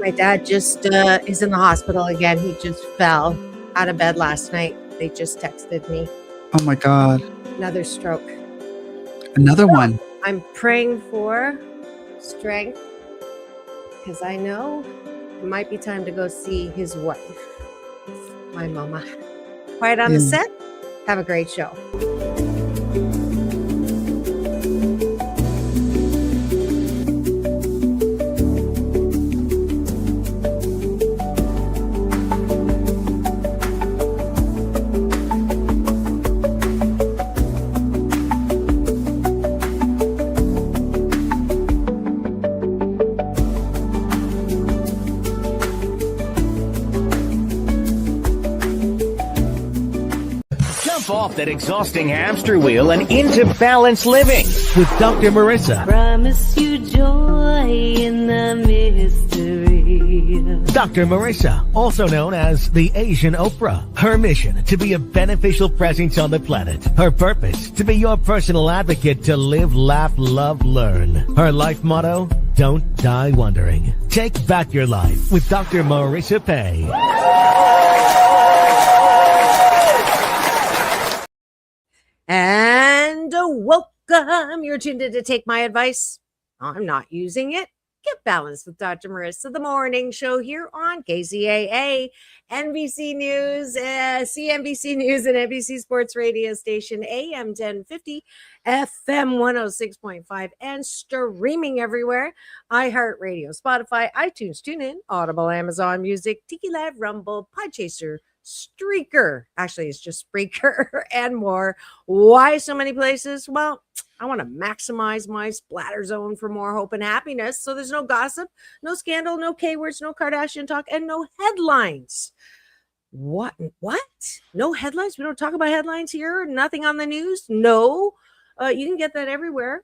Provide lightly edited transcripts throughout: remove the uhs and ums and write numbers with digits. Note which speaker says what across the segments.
Speaker 1: My dad just is in the hospital again. He just fell out of bed last night. They just texted me.
Speaker 2: Oh my God.
Speaker 1: Another stroke.
Speaker 2: Another one.
Speaker 1: I'm praying for strength because I know it might be time to go see his wife, my mama. Quiet on the set. Have a great show.
Speaker 3: Off that exhausting hamster wheel and into balanced living with Dr. Marissa.
Speaker 4: Promise you joy in the mystery.
Speaker 3: Dr. Marissa, also known as the Asian Oprah. Her mission, to be a beneficial presence on the planet. Her purpose, to be your personal advocate to live, laugh, love, learn. Her life motto, don't die wondering. Take back your life with Dr. Marissa Pay.
Speaker 1: And welcome. You're tuned in to Take My Advice. I'm not using it. Get balanced with Dr. Marissa, the morning show here on KCAA, NBC News, CNBC News, and NBC Sports Radio Station, AM 1050, FM 106.5, and streaming everywhere. iHeartRadio, Spotify, iTunes, TuneIn, Audible, Amazon Music, Tiki Live, Rumble, Podchaser, Streaker, actually it's just Spreaker, and more. Why so many places? Well, I want to maximize my splatter zone for more hope and happiness. So there's no gossip, no scandal, no K-words, no Kardashian talk, and no headlines. What? No headlines? We don't talk about headlines here? Nothing on the news? No. You can get that everywhere.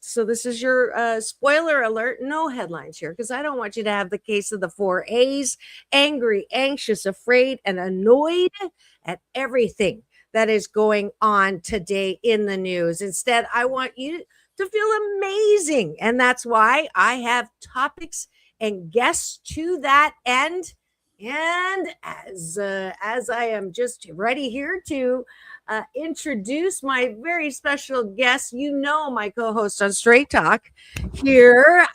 Speaker 1: So this is your spoiler alert. No headlines here because I don't want you to have the case of the 4 A's: angry, anxious, afraid, and annoyed at everything that is going on today in the news. Instead, I want you to feel amazing. And that's why I have topics and guests to that end. And as I am just ready here to introduce my very special guest, my co-host on Straight Talk here,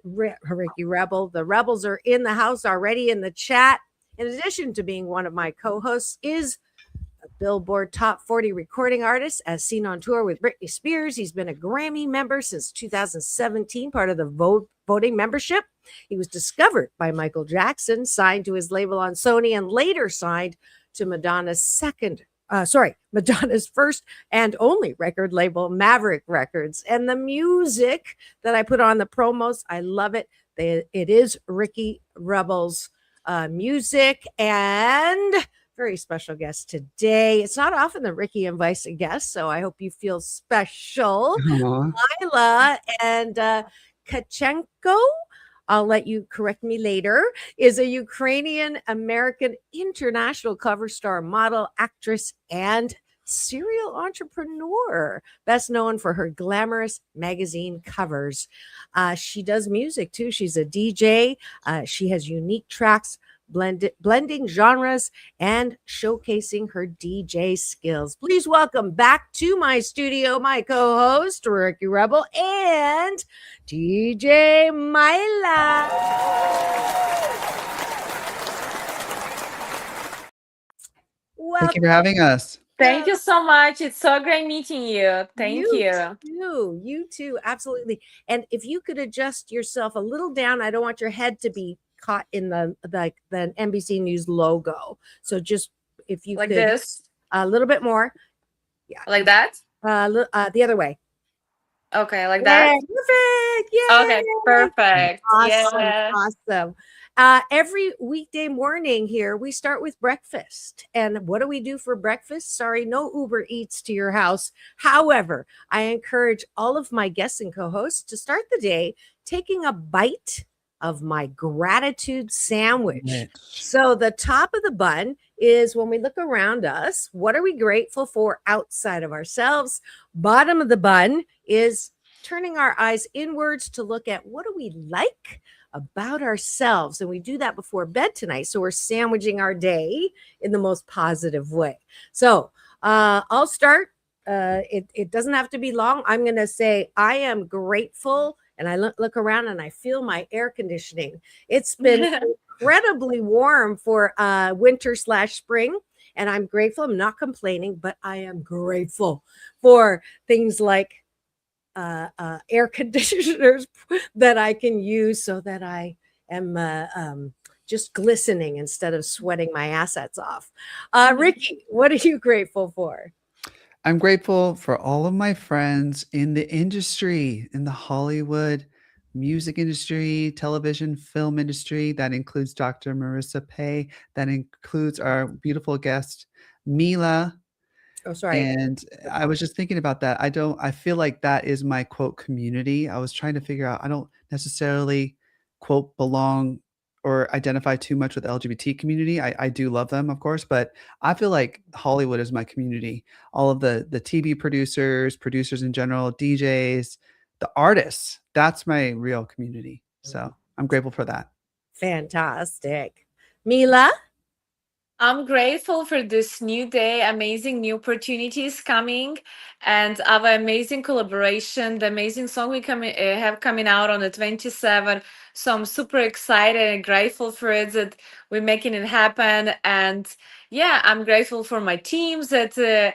Speaker 1: Ricky Rebel. The Rebels are in the house already in the chat. In addition to being one of my co-hosts, is a Billboard Top 40 recording artist, as seen on tour with Britney Spears. He's been a Grammy member since 2017, part of the voting membership. He was discovered by Michael Jackson, signed to his label on Sony, and later signed to Madonna's first and only record label, Maverick Records. And the music that I put on the promos, I love it. It is Ricky Rebel's music, and very special guest today. It's not often that Ricky invites a guest, so I hope you feel special. Myla and Tkachenko, I'll let you correct me later, is a Ukrainian-American international cover star, model, actress, and serial entrepreneur, best known for her Glamorous magazine covers. She does music too. She's a DJ. She has unique tracks, blending genres and showcasing her DJ skills. Please welcome back to my studio my co-host, Ricky Rebel, and DJ Myla.
Speaker 2: Thank you for having us.
Speaker 5: Thank you so much. It's so great meeting you. Thank you.
Speaker 1: You too. Absolutely. And if you could adjust yourself a little down, I don't want your head to be caught in the NBC News logo. So just if you
Speaker 5: like
Speaker 1: could,
Speaker 5: this,
Speaker 1: a little bit more.
Speaker 5: Yeah. Like that?
Speaker 1: The other way.
Speaker 5: Okay, like that.
Speaker 1: Perfect. Yeah.
Speaker 5: Okay, perfect.
Speaker 1: Awesome. Every weekday morning here, we start with breakfast. And what do we do for breakfast? Sorry, no Uber Eats to your house. However, I encourage all of my guests and co-hosts to start the day taking a bite of my gratitude sandwich. So the top of the bun is when we look around us, what are we grateful for outside of ourselves? Bottom of the bun is turning our eyes inwards to look at what do we like about ourselves. And we do that before bed tonight. So we're sandwiching our day in the most positive way. So I'll start. It doesn't have to be long. I'm going to say, I am grateful. And I look around and I feel my air conditioning. It's been incredibly warm for winter/spring. And I'm grateful. I'm not complaining, but I am grateful for things like air conditioners that I can use so that I am just glistening instead of sweating my assets off. Ricky, what are you grateful for?
Speaker 2: I'm grateful for all of my friends in the industry, in the Hollywood music industry, television, film industry. That includes Dr. Marissa Pay. That includes our beautiful guest, Myla.
Speaker 1: Oh, sorry.
Speaker 2: And I was just thinking about that. I feel like that is my quote community. I was trying to figure out, I don't necessarily quote belong or identify too much with the LGBT community. I do love them, of course, but I feel like Hollywood is my community. All of the TV producers in general, DJs, the artists, that's my real community. So I'm grateful for that.
Speaker 1: Fantastic. Myla?
Speaker 5: I'm grateful for this new day, amazing new opportunities coming, and our amazing collaboration, the amazing song we have coming out on the 27th. So I'm super excited and grateful for it that we're making it happen. And yeah, I'm grateful for my teams that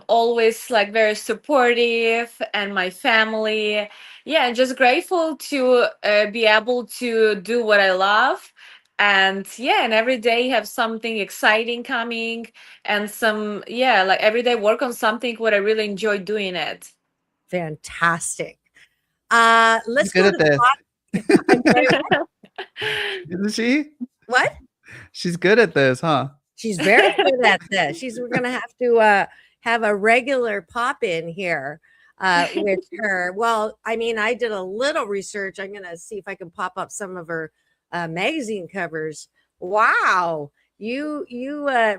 Speaker 5: always like very supportive, and my family. Yeah, and just grateful to be able to do what I love. And yeah, and every day have something exciting coming, and like every day work on something what I really enjoy doing it.
Speaker 1: Fantastic.
Speaker 2: She's
Speaker 1: Let's
Speaker 2: good
Speaker 1: go
Speaker 2: at
Speaker 1: to
Speaker 2: this.
Speaker 1: I'm sorry,
Speaker 2: Isn't she?
Speaker 1: what?
Speaker 2: She's good at this, huh?
Speaker 1: She's very good at this. We're going to have to have a regular pop in here with her. Well, I mean, I did a little research. I'm going to see if I can pop up some of her magazine covers. Wow. You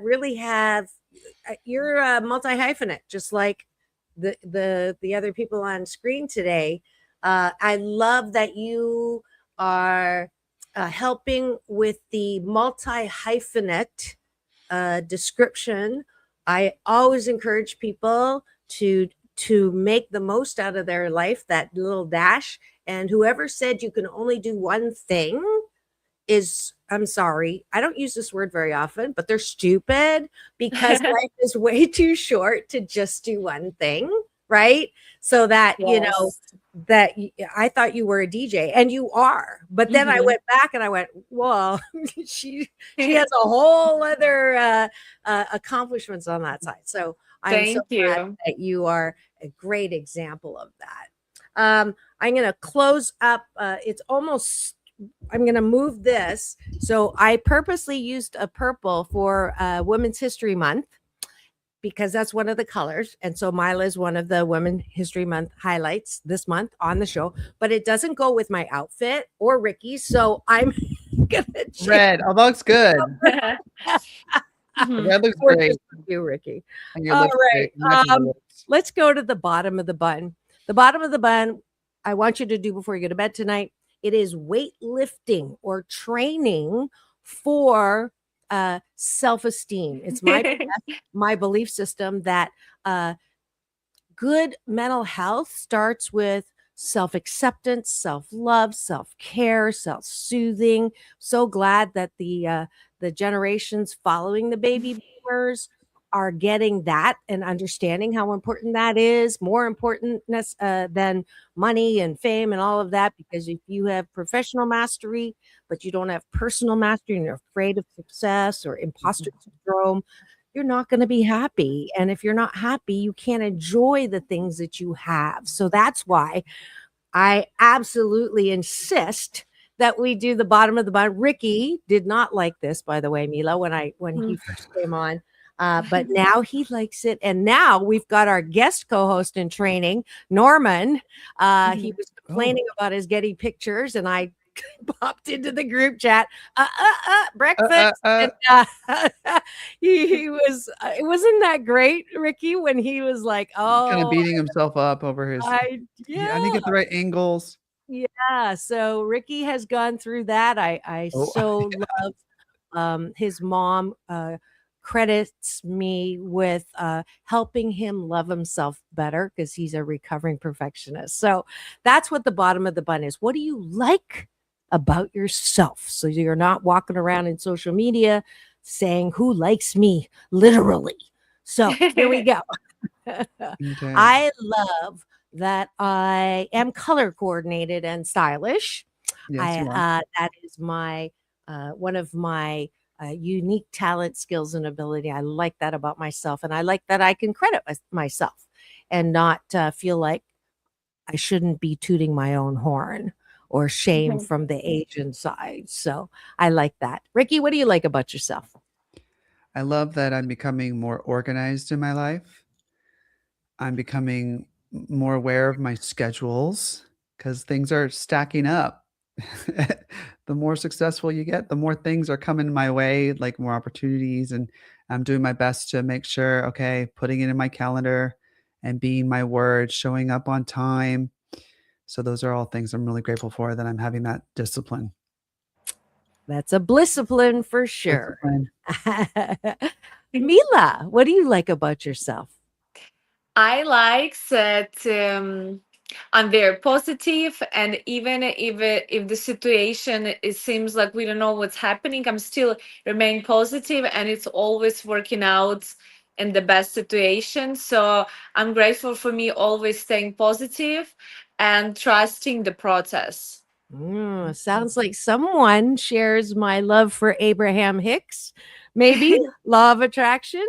Speaker 1: really have, you're a multi-hyphenate, just like the other people on screen today. I love that you are helping with the multi-hyphenate description. I always encourage people to make the most out of their life, that little dash. And whoever said you can only do one thing is, I'm sorry, I don't use this word very often, but they're stupid, because life is way too short to just do one thing, right? So that,
Speaker 5: Yes.
Speaker 1: that I thought you were a DJ, and you are, but then I went back and I went, well, she has a whole other accomplishments on that side. So I'm so glad that you are a great example of that. I'm going to close up. I'm going to move this. So I purposely used a purple for Women's History Month, because that's one of the colors. And so Myla is one of the Women's History Month highlights this month on the show, but it doesn't go with my outfit or Ricky's. So I'm going to
Speaker 2: red. Oh, that looks good. Red looks great.
Speaker 1: You, Ricky.
Speaker 2: All
Speaker 1: right. Let's go to the bottom of the bun. The bottom of the bun, I want you to do before you go to bed tonight. It is weightlifting or training for self-esteem. It's my belief system that good mental health starts with self-acceptance, self-love, self-care, self-soothing. So glad that the generations following the baby boomers are getting that and understanding how important that is, more important than money and fame and all of that. Because if you have professional mastery, but you don't have personal mastery and you're afraid of success or imposter syndrome, you're not going to be happy. And if you're not happy, you can't enjoy the things that you have. So that's why I absolutely insist that we do the bottom of the bun. Ricky did not like this, by the way, Myla, when he first came on. But now he likes it. And now we've got our guest co-host in training, Norman. He was complaining about his getting pictures, and I popped into the group chat, breakfast. And, he was, it wasn't that great, Ricky, when he was like, oh,
Speaker 2: kind of beating himself up over his, I didn't get the right angles.
Speaker 1: Yeah, so Ricky has gone through that. I
Speaker 2: Oh,
Speaker 1: so love his mom credits me with helping him love himself better because he's a recovering perfectionist. So that's what the bottom of the bun is. What do you like about yourself? So you're not walking around in social media saying, "Who likes me?" literally. So here we go.
Speaker 2: okay.
Speaker 1: I love that I am color coordinated and stylish.
Speaker 2: Yes, you are.
Speaker 1: That is my one of my unique talent, skills, and ability. I like that about myself, and I like that I can credit myself and not feel like I shouldn't be tooting my own horn or shame
Speaker 5: Mhm.
Speaker 1: from the Asian side. So I like that. Ricky, what do you like about yourself?
Speaker 2: I love that I'm becoming more organized in my life. I'm becoming more aware of my schedules because things are stacking up. The more successful you get, the more things are coming my way, like more opportunities. And I'm doing my best to make sure, okay, putting it in my calendar and being my word, showing up on time. So those are all things I'm really grateful for that I'm having that discipline.
Speaker 1: That's a discipline for sure.
Speaker 2: Discipline.
Speaker 1: Mila, what do you like about yourself?
Speaker 5: I like that I'm very positive, and even if the situation it seems like we don't know what's happening, I'm still remain positive, and it's always working out in the best situation. So I'm grateful for me always staying positive and trusting the process.
Speaker 1: Sounds like someone shares my love for Abraham Hicks. Maybe law of attraction.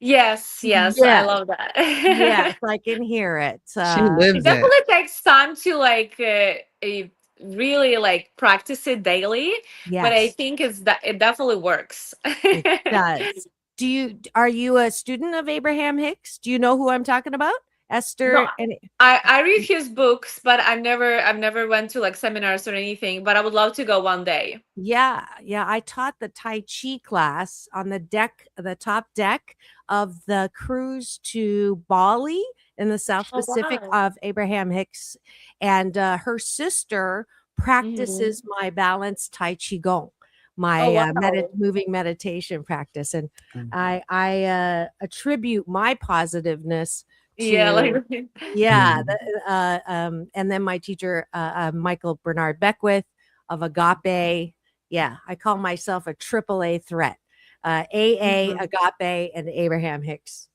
Speaker 5: Yes, yes, I
Speaker 1: Yes,
Speaker 5: love that.
Speaker 1: yes, I can hear it.
Speaker 2: She
Speaker 5: It
Speaker 2: lives it.
Speaker 5: definitely takes time to really like practice it daily, but I
Speaker 1: Yes,
Speaker 5: think it's that it definitely works.
Speaker 1: it does. Are you a student of Abraham Hicks? Do you know who I'm talking about?
Speaker 5: No,
Speaker 1: Esther and
Speaker 5: I read his books, but I've never went to like seminars or anything, but I would love to go one day.
Speaker 1: yeah, yeah. I taught the Tai Chi class on the top deck of the cruise to Bali in the South
Speaker 5: Oh
Speaker 1: Pacific
Speaker 5: wow.
Speaker 1: of Abraham Hicks. And her sister
Speaker 5: Hmm.
Speaker 1: practices my balanced Tai Chi Gong,
Speaker 5: Oh
Speaker 1: my
Speaker 5: wow.
Speaker 1: moving meditation practice. And
Speaker 2: Mm.
Speaker 1: I attribute my positiveness
Speaker 5: Yeah, like
Speaker 1: to, yeah.
Speaker 2: Mhm.
Speaker 1: And then my teacher, Michael Bernard Beckwith of Agape. Yeah, I call myself a triple A threat. AA,
Speaker 5: Mhm.
Speaker 1: Agape, and Abraham Hicks.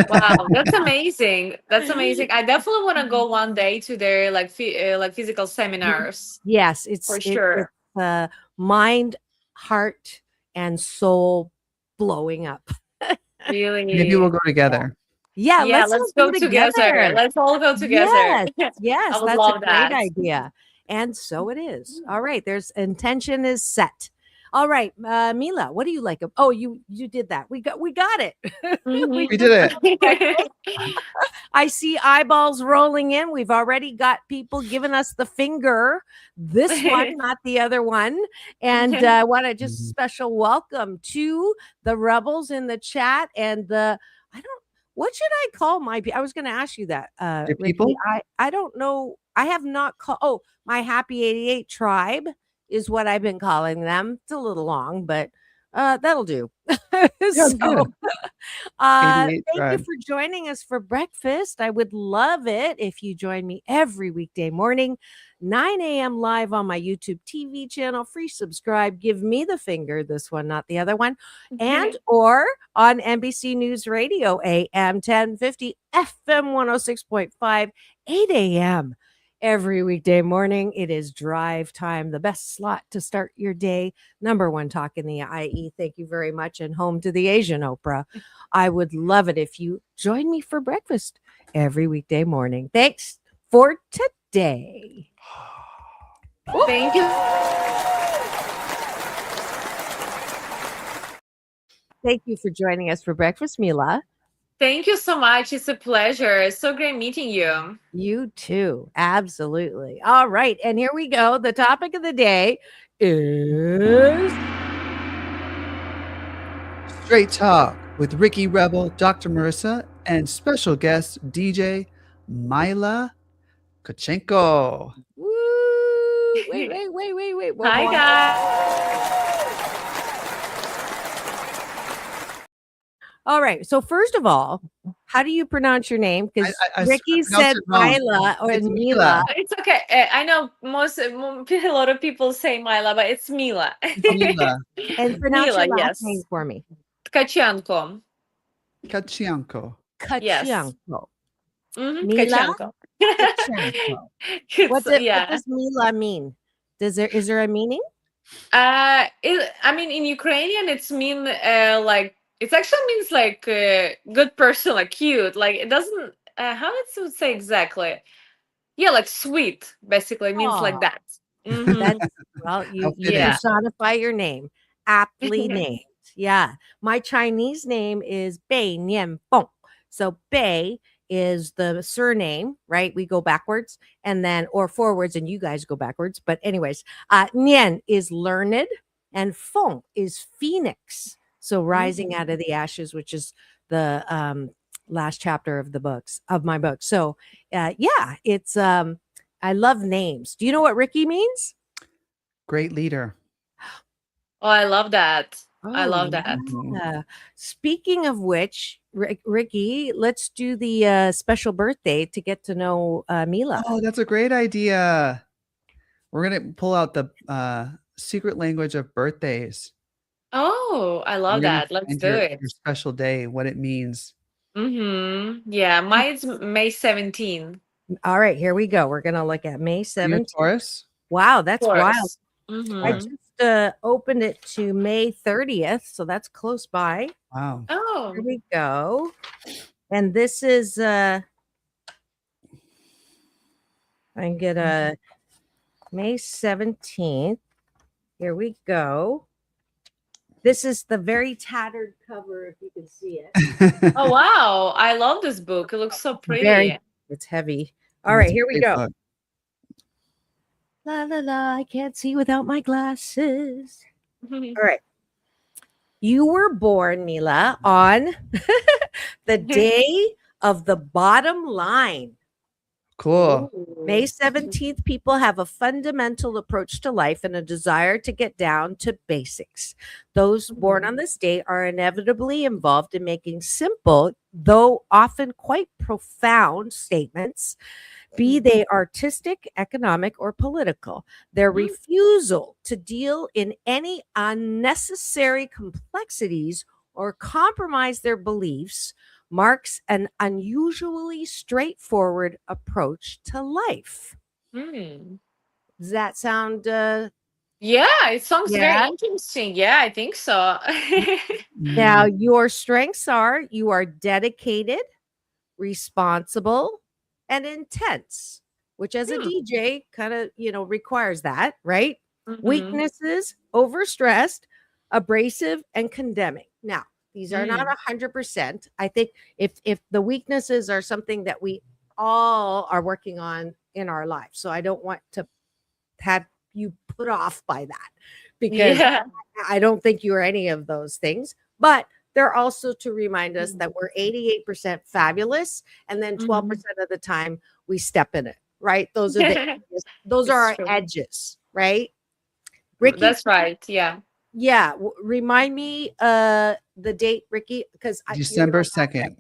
Speaker 5: Wow, that's amazing. That's amazing. I definitely want to go one day to their like physical seminars
Speaker 1: Yes,
Speaker 5: for
Speaker 1: it's
Speaker 5: sure.
Speaker 1: mind, heart, and soul blowing up.
Speaker 2: Maybe we'll
Speaker 5: Really.
Speaker 2: go together.
Speaker 1: Yeah,
Speaker 5: Yeah,
Speaker 1: let's all
Speaker 5: let's
Speaker 1: go
Speaker 5: go together.
Speaker 1: together.
Speaker 5: Let's all go together.
Speaker 1: Yes,
Speaker 5: I
Speaker 1: yes,
Speaker 5: would
Speaker 1: that's a
Speaker 5: love
Speaker 1: great
Speaker 5: that.
Speaker 1: idea. And so it is. All right, there's intention is set. All right, Mila, what do you like? Oh, you did that. We got it. We
Speaker 5: Mhm.
Speaker 2: We did
Speaker 1: did
Speaker 2: it.
Speaker 1: the breakfast. I see eyeballs rolling in. We've already got people giving us the finger. This one, not the other one. And I want to just
Speaker 2: Mhm.
Speaker 1: special welcome to the rebels in the chat and the I don't what should I call my I was going to ask you that,
Speaker 2: Your
Speaker 1: Ricky.
Speaker 2: people?
Speaker 1: I don't know. I have not called. Oh, my Happy 88 tribe is what I've been calling them. It's a little long, but that'll do.
Speaker 2: Yeah, it's
Speaker 1: So
Speaker 2: good. 88
Speaker 1: thank you
Speaker 2: tribe.
Speaker 1: for joining us for breakfast. I would love it if you join me every weekday morning, 9 a.m. live on my YouTube TV channel. Free subscribe. Give me the finger, this one, not the other one. And or on NBC News Radio, AM 1050, FM 106.5, 8 a.m. Every weekday morning. It is drive time, the best slot to start your day. Number one talk in the IE. Thank you very much. And home to the Asian Oprah. I would love it if you join me for breakfast every weekday morning. Thanks for today.
Speaker 5: Thank you.
Speaker 1: Thank you for joining us for breakfast, Mila.
Speaker 5: Thank you so much. It's a pleasure. It's so great meeting you.
Speaker 1: You too. Absolutely. All right. And here we go. The topic of the day is
Speaker 2: Straight Talk with Ricky Rebel, Dr. Marissa, and special guest DJ Myla Tkachenko.
Speaker 1: woo, Wait. One
Speaker 5: Hi
Speaker 1: more.
Speaker 5: guys.
Speaker 1: All right. So first of all, how do you pronounce your name? Because Ricky
Speaker 2: pronounced
Speaker 1: said
Speaker 2: it wrong.
Speaker 1: Myla or
Speaker 2: It's
Speaker 1: Mila.
Speaker 5: It's okay. I know a lot of people say Myla, but it's Mila.
Speaker 2: Mila
Speaker 1: And pronounce
Speaker 5: Mila,
Speaker 1: your last
Speaker 5: yes.
Speaker 1: name for me.
Speaker 5: Tkachenko.
Speaker 2: Tkachenko.
Speaker 5: Yes.
Speaker 1: Tkachenko.
Speaker 5: Mm-hmm.
Speaker 1: Mila
Speaker 5: Tkachenko.
Speaker 1: Tkachenko. What does Mila mean? Is there a meaning?
Speaker 5: I mean, in Ukrainian, it's mean like it actually means like good person, like cute. Like it doesn't. How does it say exactly? Yeah, like sweet. Basically, means like
Speaker 1: Oh,
Speaker 5: that. Mhm.
Speaker 1: that's well, you
Speaker 2: How fitting.
Speaker 5: Yeah.
Speaker 1: personify your name. Aptly named. Yeah. My Chinese name is Bei Nian Feng. So Bei is the surname, right? We go backwards and then or forwards, and you guys go backwards. But anyways, Nian is learned, and Feng is phoenix. So rising out of the ashes, which is the last chapter of my book. So yeah, it's I love names. Do you know what Ricky means?
Speaker 2: Great leader.
Speaker 5: Oh, I love that. I
Speaker 1: Oh,
Speaker 5: love that.
Speaker 1: yeah. Speaking of which, Ricky, let's do the special birthday to get to know Mila.
Speaker 2: Oh, that's a great idea. We're gonna pull out the secret language of birthdays.
Speaker 5: Oh, I love
Speaker 2: We're gonna
Speaker 5: that. Let's
Speaker 2: find
Speaker 5: do
Speaker 2: your
Speaker 5: it.
Speaker 2: special day, what it means.
Speaker 5: Yeah, mine's May 17th.
Speaker 1: All right, here we go. We're gonna look at May
Speaker 2: You a
Speaker 1: 7th.
Speaker 2: Taurus?
Speaker 1: Wow, that's wild.
Speaker 5: Taurus.
Speaker 1: I
Speaker 5: Mhm.
Speaker 1: just opened it to May 30th, so that's close by.
Speaker 2: Wow.
Speaker 5: Oh,
Speaker 1: Here we go. And this is I can get a May 17th. Here we go. This is the very tattered cover, if you can see it.
Speaker 5: oh wow! I love this book. It looks so pretty.
Speaker 1: It's heavy. All right, here we
Speaker 2: Great
Speaker 1: go.
Speaker 2: book.
Speaker 1: La la la, I can't see without my glasses. All right. You were born, Mila, on the day of the bottom line.
Speaker 2: Cool.
Speaker 1: May 17th, people have a fundamental approach to life and a desire to get down to basics. Those born on this day are inevitably involved in making simple, though often quite profound statements, be they artistic, economic, or political. Their refusal to deal in any unnecessary complexities or compromise their beliefs marks an unusually straightforward approach to life.
Speaker 5: Mm.
Speaker 1: Does that sound
Speaker 5: Yeah, it sounds
Speaker 1: Yeah.
Speaker 5: very interesting. Yeah, I think so.
Speaker 1: now your strengths are you are dedicated, responsible, and intense, which as a DJ kind of, requires that, right?
Speaker 5: Mhm.
Speaker 1: Weaknesses, overstressed, abrasive, and condemning. Now, these are not 100%. I think if the weaknesses are something that we all are working on in our lives. So I don't want to have you put off by that because
Speaker 5: Yeah.
Speaker 1: I don't think you are any of those things. But they're also to remind us that we're 88% fabulous, and then 12% of the time we step in it, right? Those are those
Speaker 5: It's
Speaker 1: are our
Speaker 5: true.
Speaker 1: edges, right? Ricky,
Speaker 5: That's right. Yeah.
Speaker 1: yeah, remind me the date, Ricky, because
Speaker 2: December 2nd.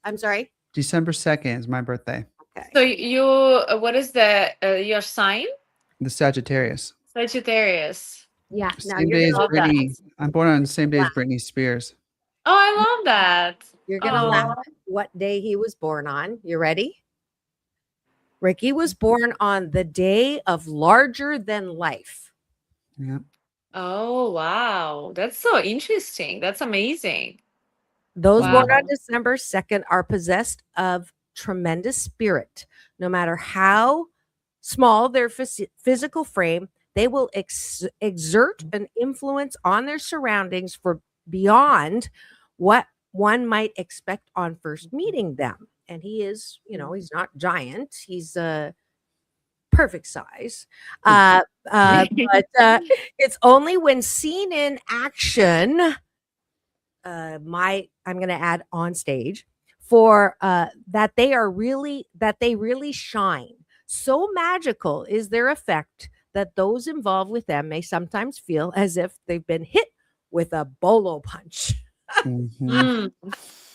Speaker 1: I'm sorry.
Speaker 2: December 2nd is my birthday.
Speaker 1: Okay.
Speaker 5: So you, what is the your sign?
Speaker 2: The Sagittarius.
Speaker 5: Sagittarius.
Speaker 1: Yeah. Now
Speaker 2: Same
Speaker 1: you're
Speaker 2: day as
Speaker 1: gonna,
Speaker 5: love that.
Speaker 2: Britney. I'm born on the same day as Britney Spears.
Speaker 5: Oh, I love that.
Speaker 1: you're gonna
Speaker 5: Aw.
Speaker 1: laugh at what day he was born on. You ready? Ricky was born on the day of larger than life.
Speaker 2: Yeah.
Speaker 5: Oh, wow. That's so interesting. That's amazing.
Speaker 1: Those born
Speaker 5: Wow.
Speaker 1: on December 2nd are possessed of tremendous spirit. No matter how small their physical frame, they will exert an influence on their surroundings for beyond what one might expect on first meeting them. And he is, he's not giant. He's perfect size. But it's only when seen in action, I'm going to add on stage for that they really shine. So magical is their effect that those involved with them may sometimes feel as if they've been hit with a bolo punch.
Speaker 2: Mhm.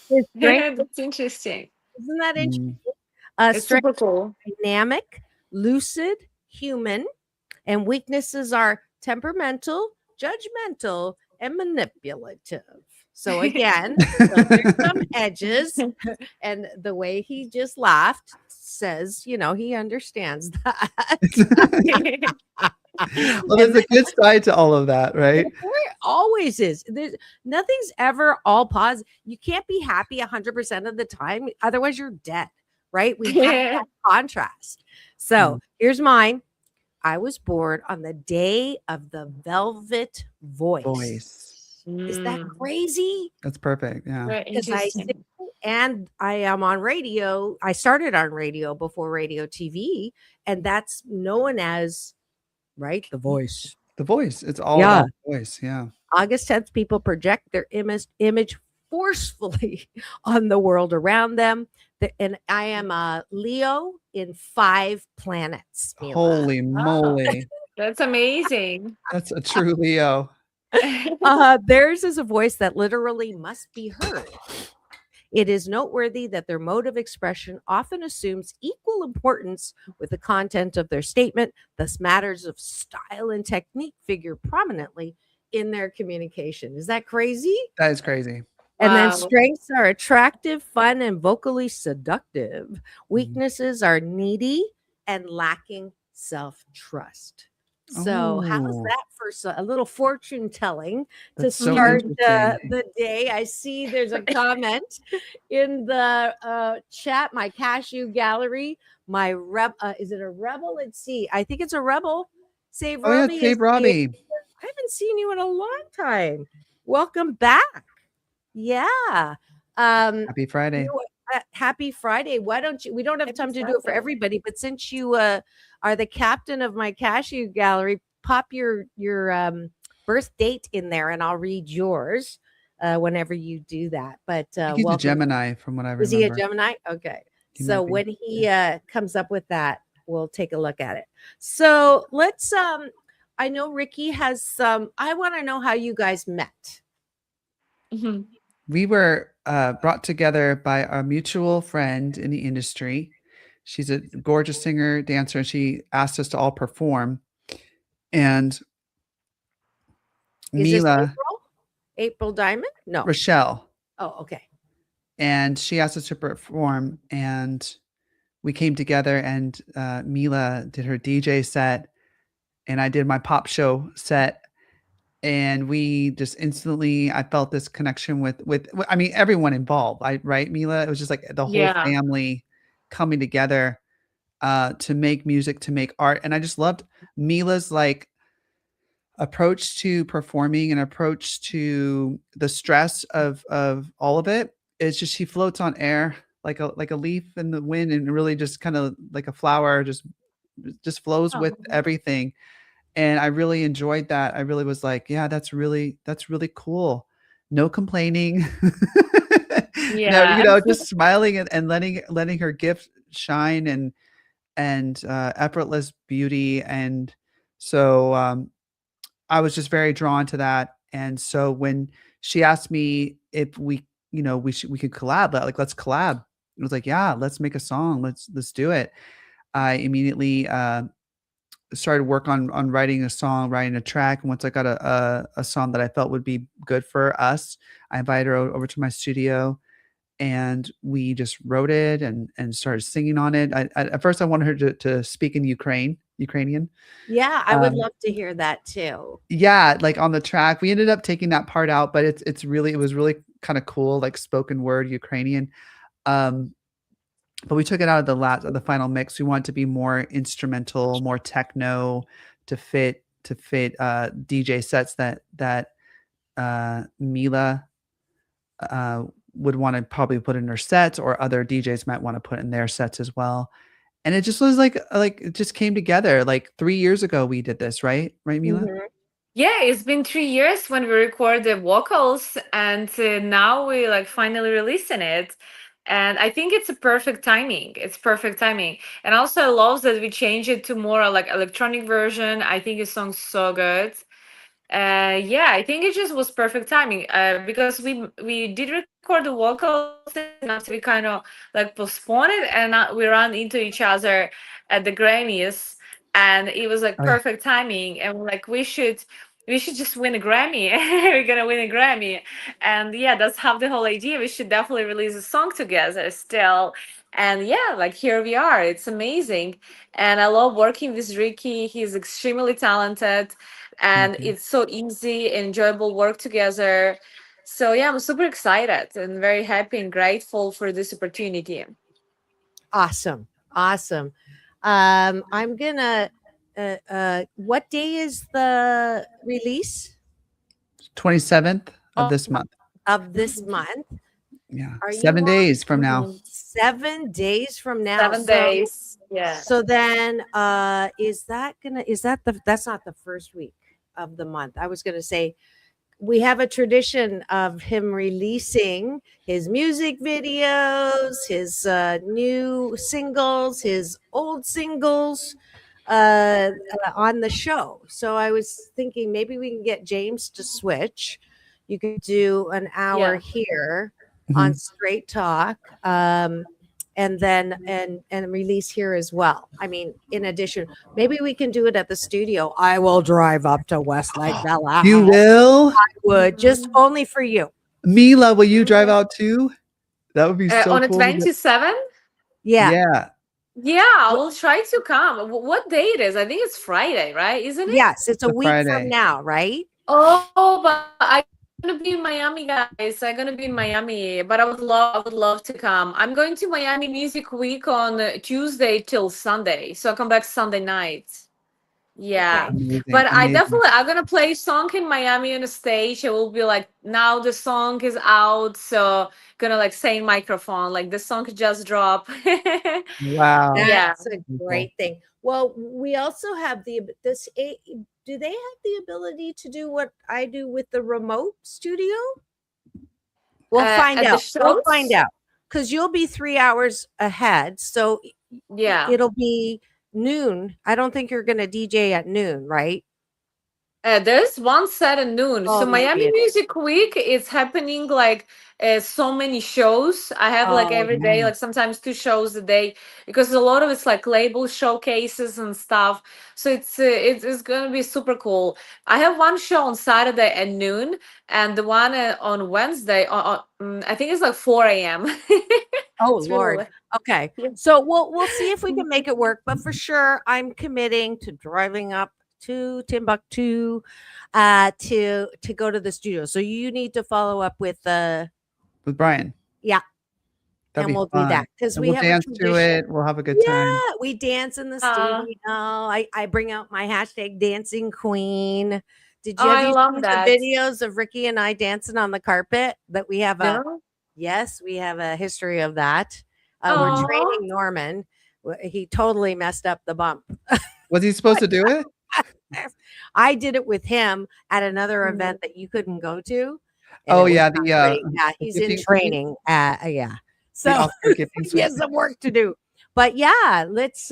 Speaker 1: His strength,
Speaker 5: That's interesting.
Speaker 1: isn't that interesting?
Speaker 2: Mm.
Speaker 5: It's
Speaker 1: Strength
Speaker 5: super cool.
Speaker 1: is dynamic, lucid, human, and weaknesses are temperamental, judgmental, and manipulative. So again, there's some edges, and the way he just laughed says, he understands that.
Speaker 2: Well, there's a good side to all of that, right?
Speaker 1: There always is. There's nothing's ever all positive. You can't be happy 100% of the time, otherwise you're dead, right? We have that contrast. So here's mine. I was born on the day of the Velvet Voice. Is that crazy?
Speaker 2: That's perfect. Yeah.
Speaker 5: Very
Speaker 1: Because I
Speaker 5: interesting.
Speaker 1: sing and I am on radio. I started on radio before radio TV, and that's known as The Voice.
Speaker 2: The voice. It's all
Speaker 1: Yeah.
Speaker 2: about the voice. Yeah.
Speaker 1: August 10th, people project their image forcefully on the world around them. And I am a Leo in 5 planets. Mila.
Speaker 2: Holy moly.
Speaker 5: That's amazing.
Speaker 2: That's a true Leo.
Speaker 1: Theirs is a voice that literally must be heard. It is noteworthy that their mode of expression often assumes equal importance with the content of their statement. Thus, matters of style and technique figure prominently in their communication. Is that crazy?
Speaker 2: That is crazy.
Speaker 1: And then
Speaker 5: Wow.
Speaker 1: strengths are attractive, fun, and vocally seductive. Weaknesses are needy and lacking self-trust. So, how's
Speaker 2: Oh.
Speaker 1: that for a little fortune telling to
Speaker 2: That's so
Speaker 1: start
Speaker 2: interesting.
Speaker 1: the day? I see there's a comment in the chat. My cashew gallery, my is it a rebel? Let's see. I think it's a rebel. Save
Speaker 2: Oh, yeah,
Speaker 1: Robbie.
Speaker 2: Save Robbie.
Speaker 1: I haven't seen you in a long time. Welcome back. Yeah.
Speaker 2: Happy Friday.
Speaker 1: Happy Friday. Why don't you? We don't have
Speaker 5: Happy
Speaker 1: time to do it for
Speaker 5: Friday.
Speaker 1: everybody, but since you are the captain of my cashew gallery, pop your birth date in there, and I'll read yours whenever you do that. But
Speaker 2: I think he's a
Speaker 1: welcome.
Speaker 2: Gemini from what I remember.
Speaker 1: Is he a Gemini? Okay.
Speaker 2: He
Speaker 1: So
Speaker 2: might be.
Speaker 1: when he comes up with that, we'll take a look at it. So let's I know Ricky has some. I want to know how you guys met.
Speaker 5: Mhm.
Speaker 2: We were brought together by our mutual friend in the industry. She's a gorgeous singer, dancer, and she asked us to all perform. And
Speaker 1: Is this
Speaker 2: Myla,
Speaker 1: April Diamond? No.
Speaker 2: Rochelle,
Speaker 1: Oh, okay.
Speaker 2: and she asked us to perform, and we came together, and Myla did her DJ set, and I did my pop show set. And we just instantly, I felt this connection with I mean, everyone involved, right, Myla? It was just like the whole
Speaker 5: Yeah.
Speaker 2: family coming together to make music, to make art. And I just loved Myla's like approach to performing and approach to the stress of all of it. It's just she floats on air like a leaf in the wind, and really just kind of like a flower, just flows with
Speaker 5: Oh.
Speaker 2: everything. And I really enjoyed that. I really was like, yeah, that's really cool. No complaining. No,
Speaker 5: Yeah.
Speaker 2: just smiling and letting her gift shine, and effortless beauty. And so I was just very drawn to that. And so when she asked me if we could collab, like let's collab. It was like, yeah, let's make a song. Let's do it. I immediately started work on writing a song, writing a track. And once I got a song that I felt would be good for us, I invited her over to my studio, and we just wrote it and started singing on it. At first I wanted her to speak in Ukrainian.
Speaker 1: Yeah, I would
Speaker 2: Um,
Speaker 1: love to hear that too.
Speaker 2: Yeah, like on the track, we ended up taking that part out, but it was really kind of cool, like spoken word Ukrainian. But we took it out of the final mix. We want it to be more instrumental, more techno, to fit DJ sets that Myla would want to probably put in her sets, or other DJs might want to put in their sets as well. And it just was like it just came together. Like 3 years ago we did this, right? Right, Myla?
Speaker 1: Mhm.
Speaker 5: Yeah, it's been 3 years when we record the vocals, and now we like finally releasing it. And I think it's a perfect timing. It's perfect timing. And also I love that we change it to more like electronic version. I think it sounds so good. Yeah, I think it just was perfect timing. Because we did record the vocals and after we kind of like postponed it, and we ran into each other at the Grammys, and it was like
Speaker 2: Oh yeah.
Speaker 5: perfect timing. And we're like, we should just win a Grammy. We're gonna win a Grammy, and yeah, that's how the whole idea. We should definitely release a song together still. And yeah, like here we are. It's amazing, and I love working with Ricky. He's extremely talented and
Speaker 2: Thank you.
Speaker 5: it's so easy and enjoyable work together. So yeah, I'm super excited and very happy and grateful for this opportunity.
Speaker 1: Awesome. Awesome. I'm gonna what day is the release
Speaker 2: 27th of this
Speaker 5: Oh,
Speaker 2: month.
Speaker 1: of this month?
Speaker 2: Yeah.
Speaker 1: Are you
Speaker 2: 7
Speaker 1: on
Speaker 2: days from now.
Speaker 5: mhm.
Speaker 1: 7 days from now?
Speaker 5: 7 days. Yeah.
Speaker 1: So then is that that's not the first week of the month. I was gonna say we have a tradition of him releasing his music videos, his new singles, his old singles on the show. So I was thinking maybe we can get James to switch. You could do an hour
Speaker 5: Yeah.
Speaker 1: here
Speaker 2: Mhm.
Speaker 1: on Straight Talk. And then and release here as well. I mean, in addition, maybe we can do it at the studio. I will drive up to Westlake Villa.
Speaker 2: You will?
Speaker 1: Would just only for you.
Speaker 2: Mila, will you drive out too? That would be so
Speaker 5: On the
Speaker 2: cool.
Speaker 5: 27th?
Speaker 1: Yeah.
Speaker 2: Yeah.
Speaker 5: Yeah, I will try to come. What day it is? I think it's Friday, right? Isn't it?
Speaker 1: Yes, it's a
Speaker 2: It's a
Speaker 1: week from
Speaker 2: Friday.
Speaker 1: now, right?
Speaker 5: Oh, but I'm gonna be in Miami, guys. I'm gonna be in Miami, but I would love to come. I'm going to Miami Music Week on Tuesday till Sunday, so I come back Sunday night. Yeah,
Speaker 1: Okay.
Speaker 2: Amazing.
Speaker 5: but
Speaker 2: Amazing.
Speaker 5: I'm gonna play a song in Miami on the stage. It will be like now the song is out, so gonna like say in microphone like the song just dropped.
Speaker 2: Wow.
Speaker 5: Yeah.
Speaker 1: That's a
Speaker 2: Cool.
Speaker 1: great thing. Well, we also have do they have the ability to do what I do with the remote studio? We'll find
Speaker 5: At the
Speaker 1: out. We'll find
Speaker 5: shows?
Speaker 1: out. Because you'll be 3 hours ahead. So
Speaker 5: Yeah.
Speaker 1: it'll be noon. I don't think you're gonna DJ at noon, right?
Speaker 5: There's one set at noon.
Speaker 1: Oh,
Speaker 5: So
Speaker 1: maybe
Speaker 5: Miami
Speaker 1: it is.
Speaker 5: Music Week is happening like so many shows. I have like
Speaker 1: Oh,
Speaker 5: every day,
Speaker 2: yeah.
Speaker 5: like sometimes 2 shows a day, because a lot of it's like label showcases and stuff. So it's gonna be super cool. I have one show on Saturday at noon, and the one on Wednesday, I think it's like 4 a.m.
Speaker 1: oh
Speaker 5: It's really
Speaker 1: Lord.
Speaker 5: late.
Speaker 1: Okay.
Speaker 5: Yeah.
Speaker 1: So we'll see if we can make it work. But for sure, I'm committing to driving up to Timbuktu to go to the studio. So you need to follow up with
Speaker 2: With Brian.
Speaker 1: yeah,
Speaker 2: That'd
Speaker 1: and
Speaker 2: be
Speaker 1: we'll
Speaker 2: fun.
Speaker 1: do that because
Speaker 2: And
Speaker 1: we
Speaker 2: we'll
Speaker 1: have a
Speaker 2: dance to
Speaker 1: tradition.
Speaker 2: it. We'll have a good
Speaker 1: Yeah,
Speaker 2: time.
Speaker 1: we dance in the
Speaker 5: Uh,
Speaker 1: studio. I bring out my hashtag dancing queen.
Speaker 5: oh,
Speaker 1: Have
Speaker 5: I
Speaker 1: you
Speaker 5: love
Speaker 1: seen
Speaker 5: that.
Speaker 1: the videos of Ricky and I dancing on the carpet? That we have a
Speaker 5: No?
Speaker 1: yes, we have a history of that. We're
Speaker 5: Oh,
Speaker 1: training Norman. He totally messed up the bump.
Speaker 2: Was he supposed to do it?
Speaker 1: I did it with him at another event that you couldn't go to. And
Speaker 2: Oh
Speaker 1: it was
Speaker 2: yeah,
Speaker 1: not
Speaker 2: the
Speaker 1: great. Yeah,
Speaker 2: the
Speaker 1: he's in
Speaker 2: gifting suite?
Speaker 1: training. Yeah.
Speaker 2: The
Speaker 1: So
Speaker 2: Oscar gifting
Speaker 1: he
Speaker 2: suite.
Speaker 1: has some work to do. But yeah, let's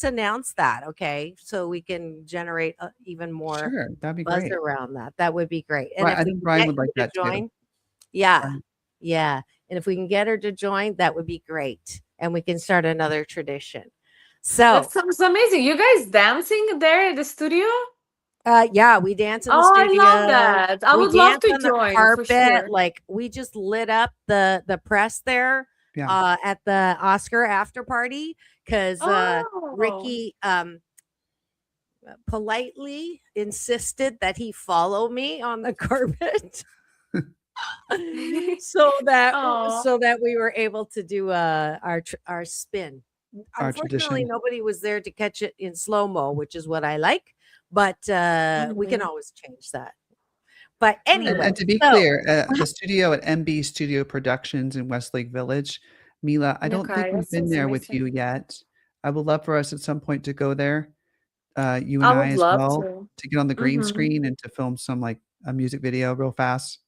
Speaker 1: announce that, okay? So we can generate even more
Speaker 2: Sure, that'd be
Speaker 1: buzz
Speaker 2: great.
Speaker 1: around that. That would be great. And
Speaker 2: Right,
Speaker 1: if
Speaker 2: I
Speaker 1: we
Speaker 2: think
Speaker 1: can
Speaker 2: Brian
Speaker 1: get
Speaker 2: would like
Speaker 1: you to
Speaker 2: that too.
Speaker 1: join, yeah,
Speaker 2: Brian.
Speaker 1: yeah. And if we can get her to join, that would be great. And we can start another tradition. So
Speaker 5: that sounds amazing. You guys dancing there at the studio?
Speaker 1: yeah, we dance in the
Speaker 5: Oh, I
Speaker 1: studio.
Speaker 5: love that. I
Speaker 1: We
Speaker 5: would love
Speaker 1: dance
Speaker 5: to
Speaker 1: on the
Speaker 5: join for
Speaker 1: carpet.
Speaker 5: sure.
Speaker 1: Like we just lit up the press there
Speaker 2: Yeah.
Speaker 1: at the Oscar after party because
Speaker 5: Oh,
Speaker 1: Ricky politely insisted that he follow me on the carpet. so
Speaker 5: Aw.
Speaker 1: that we were able to do our spin.
Speaker 2: Our
Speaker 1: Unfortunately,
Speaker 2: tradition.
Speaker 1: nobody was there to catch it in slow-mo, which is what I like, but we can
Speaker 5: Mhm.
Speaker 1: always change that. But anyway,
Speaker 2: And to be
Speaker 1: so
Speaker 2: clear, the studio at MB Studio Productions in Westlake Village, Mila, I don't think
Speaker 5: Okay, that
Speaker 2: we've been
Speaker 5: sounds
Speaker 2: there with you
Speaker 5: amazing.
Speaker 2: yet. I would love for us at some point to go there, you and
Speaker 5: I
Speaker 2: I
Speaker 5: would
Speaker 2: as
Speaker 5: love
Speaker 2: well,
Speaker 5: to.
Speaker 2: to get on the green
Speaker 5: Mhm.
Speaker 2: screen and to film some like a music video real fast.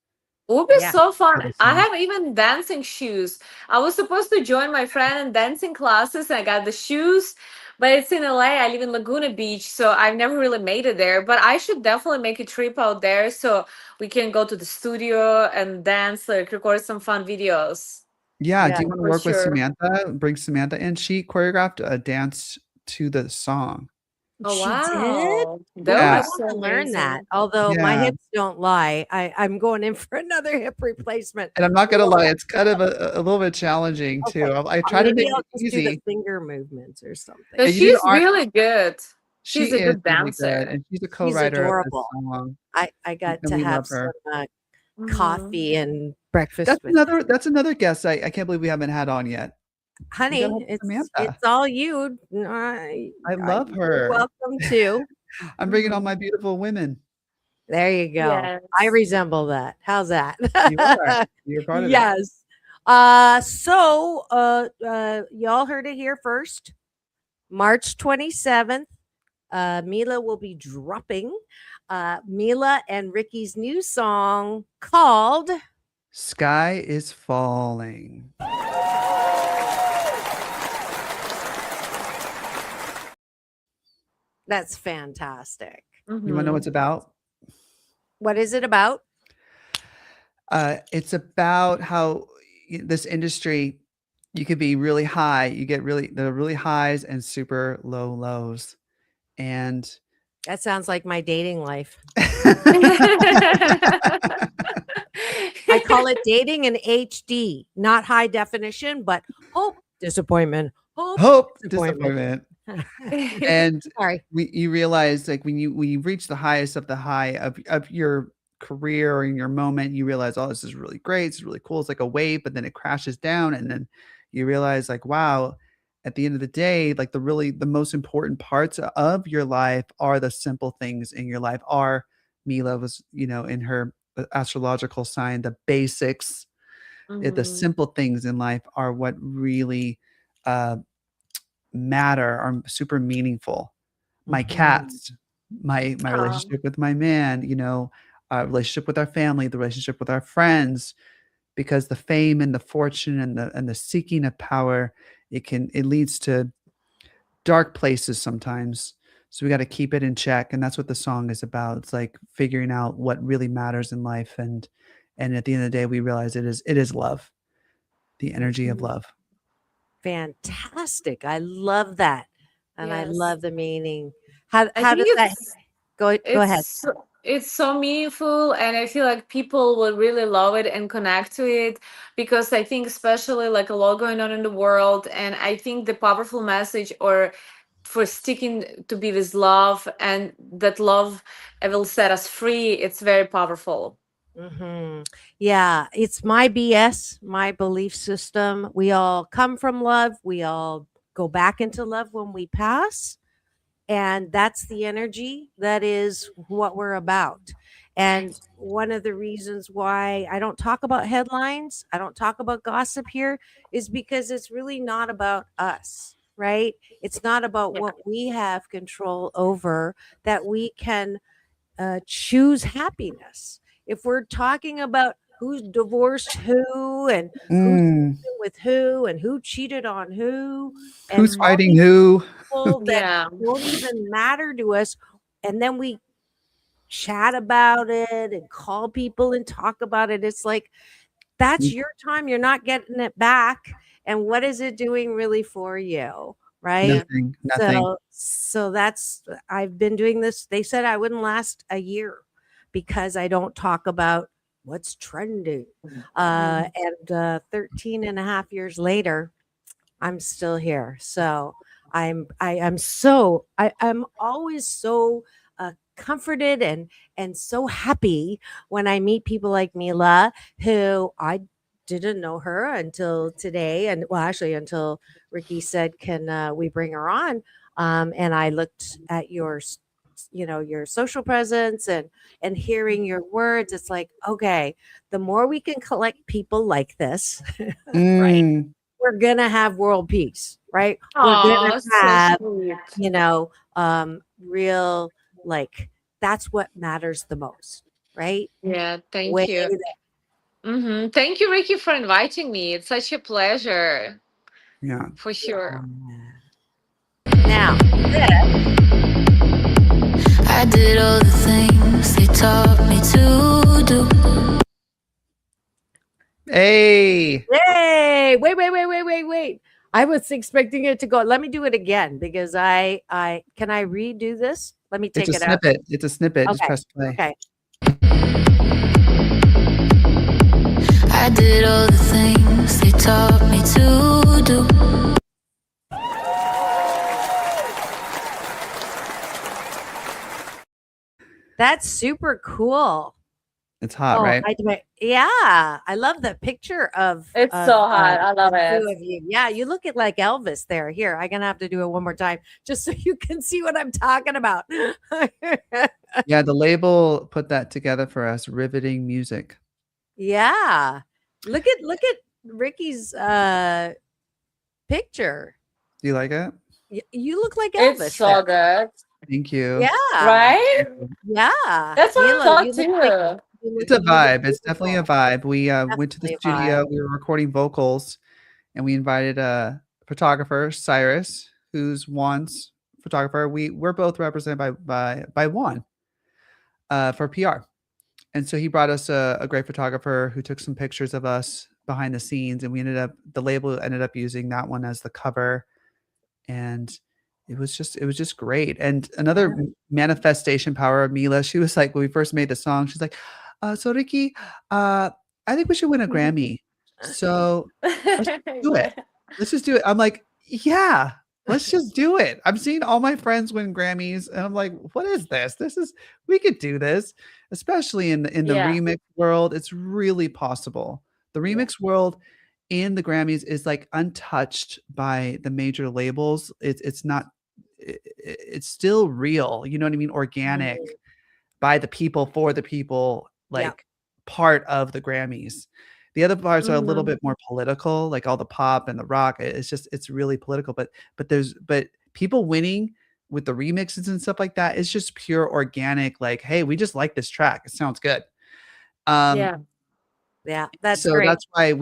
Speaker 5: It would be
Speaker 1: Yeah.
Speaker 5: so fun.
Speaker 2: That is
Speaker 5: I
Speaker 2: fun.
Speaker 5: have even dancing shoes. I was supposed to join my friend in dancing classes, and I got the shoes, but it's in LA. I live in Laguna Beach, so I've never really made it there. But I should definitely make a trip out there so we can go to the studio and dance, like record some fun videos.
Speaker 2: Yeah,
Speaker 1: Yeah.
Speaker 2: do you want to
Speaker 5: For
Speaker 2: work with
Speaker 5: sure.
Speaker 2: Samantha? Bring Samantha in. She choreographed a dance to the song.
Speaker 5: Oh
Speaker 1: She did?
Speaker 5: wow, that would
Speaker 1: Ooh, I
Speaker 2: Yeah,
Speaker 5: be
Speaker 1: want
Speaker 5: so
Speaker 1: to learn that.
Speaker 5: amazing.
Speaker 1: Although my
Speaker 2: yeah.
Speaker 1: hips don't lie. I'm going in for another hip replacement.
Speaker 2: And I'm not gonna
Speaker 1: Well,
Speaker 2: lie, it's kind of a little bit challenging too.
Speaker 1: okay.
Speaker 2: I try to
Speaker 1: Maybe
Speaker 2: make
Speaker 1: I'll
Speaker 2: it
Speaker 1: just do the
Speaker 2: easy.
Speaker 1: finger movements or something.
Speaker 5: No,
Speaker 2: And you do the
Speaker 5: she's
Speaker 2: art.
Speaker 5: really good.
Speaker 2: She
Speaker 5: She's a
Speaker 2: is
Speaker 5: good
Speaker 2: really good,
Speaker 5: dancer.
Speaker 2: and she's a
Speaker 1: She's
Speaker 2: co-writer of this
Speaker 1: adorable.
Speaker 2: song,
Speaker 1: I got
Speaker 2: and
Speaker 1: to
Speaker 2: we
Speaker 1: have
Speaker 2: love her.
Speaker 1: some
Speaker 5: Mhm.
Speaker 1: coffee and breakfast with
Speaker 2: That's another guest I can't believe we haven't had on yet. We gotta
Speaker 1: honey.
Speaker 2: have
Speaker 1: It's
Speaker 2: Samantha.
Speaker 1: all you.
Speaker 2: I love
Speaker 1: You're
Speaker 2: her.
Speaker 1: welcome too.
Speaker 2: I'm bringing all
Speaker 5: Mhm.
Speaker 2: my beautiful women.
Speaker 1: There you go. I
Speaker 5: Yes.
Speaker 1: resemble that. How's that?
Speaker 2: You are. You're part of it.
Speaker 1: Yes. Y'all heard it here first. March 27th, Mila will be dropping Mila and Ricky's new song called
Speaker 2: Sky is falling.
Speaker 1: That's fantastic.
Speaker 2: You wanna know what
Speaker 5: Mhm.
Speaker 2: it's about?
Speaker 1: What is it about?
Speaker 2: It's about how this industry, you could be really high. You get the really highs and super low lows. And
Speaker 1: That sounds like my dating life. I call it dating in HD, not high definition, but hope, disappointment, hope,
Speaker 2: hope,
Speaker 1: disappointment.
Speaker 2: disappointment. And
Speaker 1: Sorry.
Speaker 2: you realize like when you reach the highest of the high of your career or in your moment, you realize, oh, this is really great. It's really cool. It's like a wave, but then it crashes down. And then you realize like, wow, at the end of the day, like the most important parts of your life are the simple things in your life. Are Mila was, in her astrological sign, the basics, the
Speaker 5: Mhm.
Speaker 2: simple things in life are what really uh, matter, are super meaningful. My
Speaker 1: Mhm.
Speaker 2: cats, my
Speaker 5: Aw.
Speaker 2: relationship with my man, relationship with our family, the relationship with our friends, because the fame and the fortune and the seeking of power, it leads to dark places sometimes. So we got to keep it in check, and that's what the song is about. It's like figuring out what really matters in life, and at the end of the day, we realize it is love, the energy of
Speaker 1: Mhm.
Speaker 2: love.
Speaker 1: Fantastic. I love that. And I
Speaker 5: Yes.
Speaker 1: love the meaning. How
Speaker 5: I
Speaker 1: does
Speaker 5: think
Speaker 1: that go ahead.
Speaker 5: it's so meaningful, and I feel like people will really love it and connect to it, because I think especially like a lot going on in the world, and I think the powerful message or for sticking to be with love, and that love will set us free. It's very powerful.
Speaker 1: Yeah, it's my BS, my belief system. We all come from love. We all go back into love when we pass. And that's the energy that is what we're about. And one of the reasons why I don't talk about headlines, I don't talk about gossip here, is because it's really not about us, right? It's not about
Speaker 5: Yeah.
Speaker 1: what we have control over, that we can choose happiness. If we're talking about who's divorced who and who's
Speaker 2: Mm.
Speaker 1: with who and who cheated on who and
Speaker 2: Who's
Speaker 1: all
Speaker 2: fighting
Speaker 1: these
Speaker 2: who?
Speaker 1: people that
Speaker 5: Yeah.
Speaker 1: don't even matter to us, and then we chat about it and call people and talk about it, it's like that's your time, you're not getting it back, and what is it doing really for you, right?
Speaker 2: Nothing, nothing.
Speaker 1: So that's I've been doing this. They said I wouldn't last a year because I don't talk about what's trending.
Speaker 5: Mhm.
Speaker 1: And 13 and a half years later, I'm still here. So I'm always so comforted and so happy when I meet people like Mila, who I didn't know her until today, and well, actually until Ricky said, "Can we bring her on?" And I looked at your social presence and hearing your words. It's like, okay, the more we can collect people like this, right?
Speaker 2: Mm.
Speaker 1: We're gonna have world peace, right? We're gonna
Speaker 5: Aw, so
Speaker 1: have,
Speaker 5: sweet.
Speaker 1: real, like, that's what matters the most, right?
Speaker 5: Yeah, thank
Speaker 1: Way
Speaker 5: you. Thank you, Ricky, for inviting me. It's such a pleasure,
Speaker 2: Yeah.
Speaker 5: for sure.
Speaker 1: Now,
Speaker 4: I did all the things they taught me to do.
Speaker 2: Hey.
Speaker 1: Yay! Wait. I was expecting it to go. Let me do it again because I can I redo this? Let me take
Speaker 2: It's a
Speaker 1: it out.
Speaker 2: snippet. It's a snippet. Just
Speaker 1: Okay.
Speaker 2: press play.
Speaker 1: Okay.
Speaker 4: I did all the things they taught me to do.
Speaker 1: That's super cool.
Speaker 2: It's hot, right?
Speaker 1: Yeah, I love the picture of.
Speaker 5: It's so hot. I love
Speaker 1: the two
Speaker 5: it.
Speaker 1: of you. Yeah, you look at like Elvis there. Here, I'm gonna have to do it one more time just so you can see what I'm talking about.
Speaker 2: Yeah, the label put that together for us. Riveting music.
Speaker 1: Yeah, look at Ricky's picture.
Speaker 2: Do you like it?
Speaker 1: You look like Elvis.
Speaker 5: It's so
Speaker 1: there.
Speaker 5: good.
Speaker 2: Thank you.
Speaker 1: Yeah.
Speaker 5: Right?
Speaker 1: Yeah.
Speaker 5: That's what I
Speaker 1: Mila,
Speaker 5: thought
Speaker 1: you
Speaker 5: too.
Speaker 1: look like-
Speaker 2: It's a vibe. It's definitely a vibe. We went to the
Speaker 1: Definitely a
Speaker 2: studio. We were recording vocals, and we invited a photographer, Cyrus, who's Juan's photographer. We're both represented by Juan for PR, and so he brought us a great photographer who took some pictures of us behind the scenes, and the label ended up using that one as the cover, and it was just great. And another manifestation power of Myla, she was like, when we first made the song, she's like, so Ricky, I think we should win a Grammy. So let's do it. Let's just do it. I'm like, yeah, let's just do it. I'm seeing all my friends win Grammys, and I'm like, what is this? We could do this, especially in the remix world. It's really possible. The remix world in the Grammys is like untouched by the major labels. It's not. It's still real. You know what I mean? Organic, by the people, for the people. Like part of the Grammys. The other parts are a little bit more political, like all the pop and the rock. It's really political. But people winning with the remixes and stuff like that, it's just pure organic. Like, hey, we just like this track. It sounds good.
Speaker 1: Yeah, that's great.
Speaker 2: That's why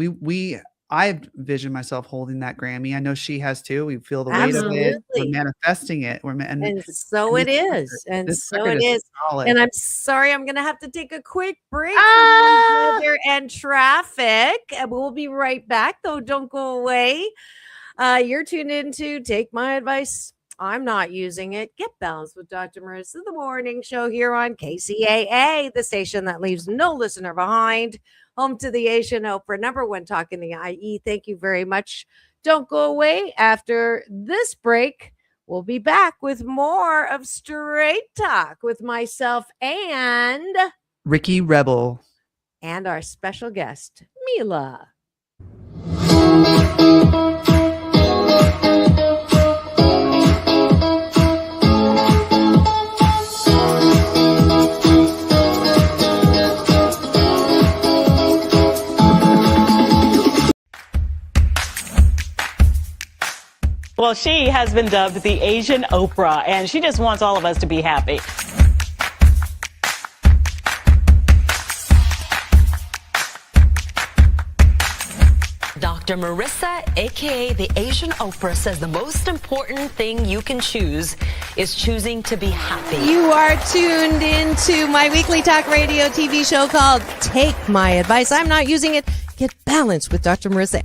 Speaker 2: I envision myself holding that Grammy. I know she has too. We feel the weight of it. We're manifesting it.
Speaker 1: And so it is. And so it is. And I'm sorry, I'm going to have to take a quick break from weather and traffic. And we'll be right back, though. Don't go away. You're tuned into Take My Advice. I'm not using it. Get balanced with Dr. Marissa, the morning show here on KCAA, the station that leaves no listener behind. Home to the Asian Oprah, #1 talk in the IE. Thank you very much. Don't go away. After this break, we'll be back with more of Straight Talk with myself and
Speaker 2: Ricky Rebel
Speaker 1: and our special guest, Myla.
Speaker 6: Well, she has been dubbed the Asian Oprah, and she just wants all of us to be happy.
Speaker 7: Dr. Marissa, aka the Asian Oprah, says the most important thing you can choose is choosing to be happy.
Speaker 1: You are tuned into my weekly talk radio TV show called Take My Advice. I'm not using it. Get balanced with Dr. Marissa.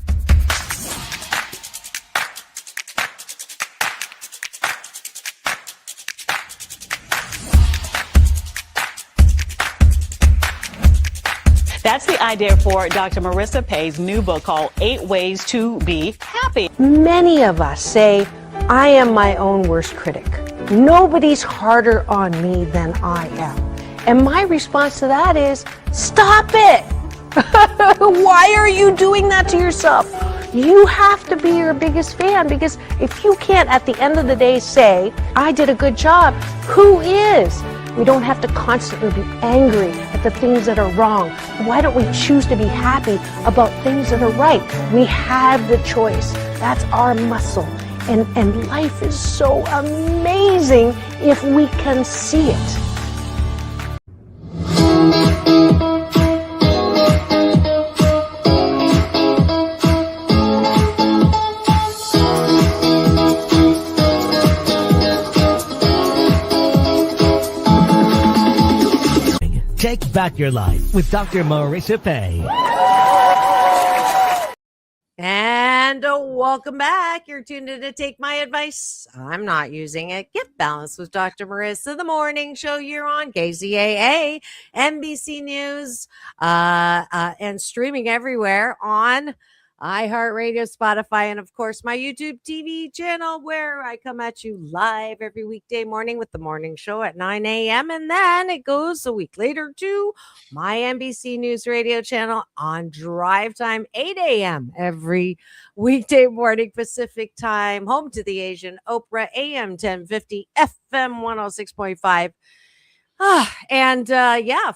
Speaker 6: That's the idea for Dr. Marissa Pay's new book called 8 Ways to Be Happy.
Speaker 8: Many of us say, I am my own worst critic. Nobody's harder on me than I am. And my response to that is, stop it! Why are you doing that to yourself? You have to be your biggest fan, because if you can't at the end of the day say, I did a good job, who is? We don't have to constantly be angry at the things that are wrong. Why don't we choose to be happy about things that are right? We have the choice. That's our muscle. And life is so amazing if we can see it.
Speaker 3: Impact Your Life with Dr. Marissa Pay.
Speaker 1: And welcome back. You're tuned in to Take My Advice. I'm not using it. Get balanced with Dr. Marissa, the morning show you're on KZAA, NBC News, and streaming everywhere on iHeartRadio, Spotify, and of course my YouTube TV channel, where I come at you live every weekday morning with the morning show at 9 a.m. And then it goes a week later to my NBC News radio channel on drive time, 8 a.m. every weekday morning Pacific time, home to the Asian Oprah, AM 1050, FM 106.5.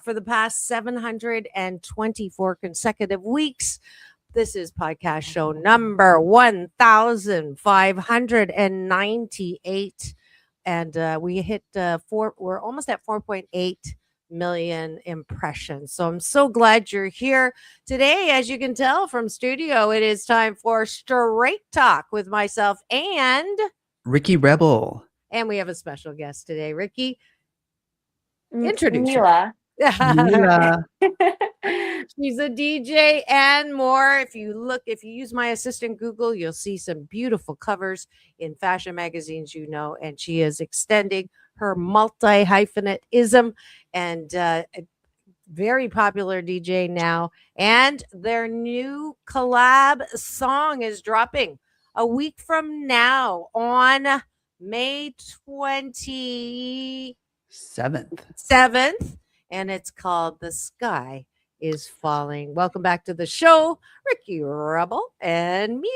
Speaker 1: For the past 724 consecutive weeks, this is podcast show number 1598. And we hit we're almost at 4.8 million impressions. So I'm so glad you're here today. As you can tell from studio, it is time for Straight Talk with myself and
Speaker 2: Ricky Rebel.
Speaker 1: And we have a special guest today. Ricky, introduce
Speaker 5: Myla.
Speaker 2: Yeah.
Speaker 1: She's a DJ and more. If you use my assistant Google, you'll see some beautiful covers in fashion magazines, and she is extending her multi-hyphenate-ism and a very popular DJ now. And their new collab song is dropping a week from now on May 27th. And it's called The Sky is Falling. Welcome back to the show, Ricky Rebel and Myla.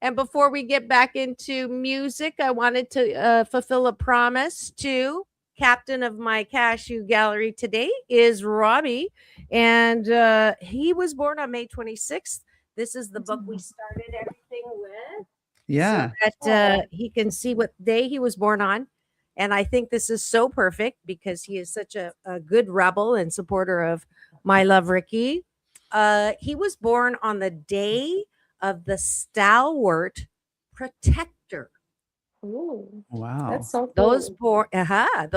Speaker 1: And before we get back into music, I wanted to fulfill a promise to captain of my cashew gallery today is Robbie. And he was born on May 26th. This is the book we started everything with.
Speaker 2: Yeah.
Speaker 1: So that he can see what day he was born on. And I think this is so perfect because he is such a good rebel and supporter of my love, Ricky. He was born on the day of the stalwart protector.
Speaker 5: Ooh,
Speaker 2: Wow.
Speaker 5: that's so cool.
Speaker 1: Those born
Speaker 2: Is he a
Speaker 1: on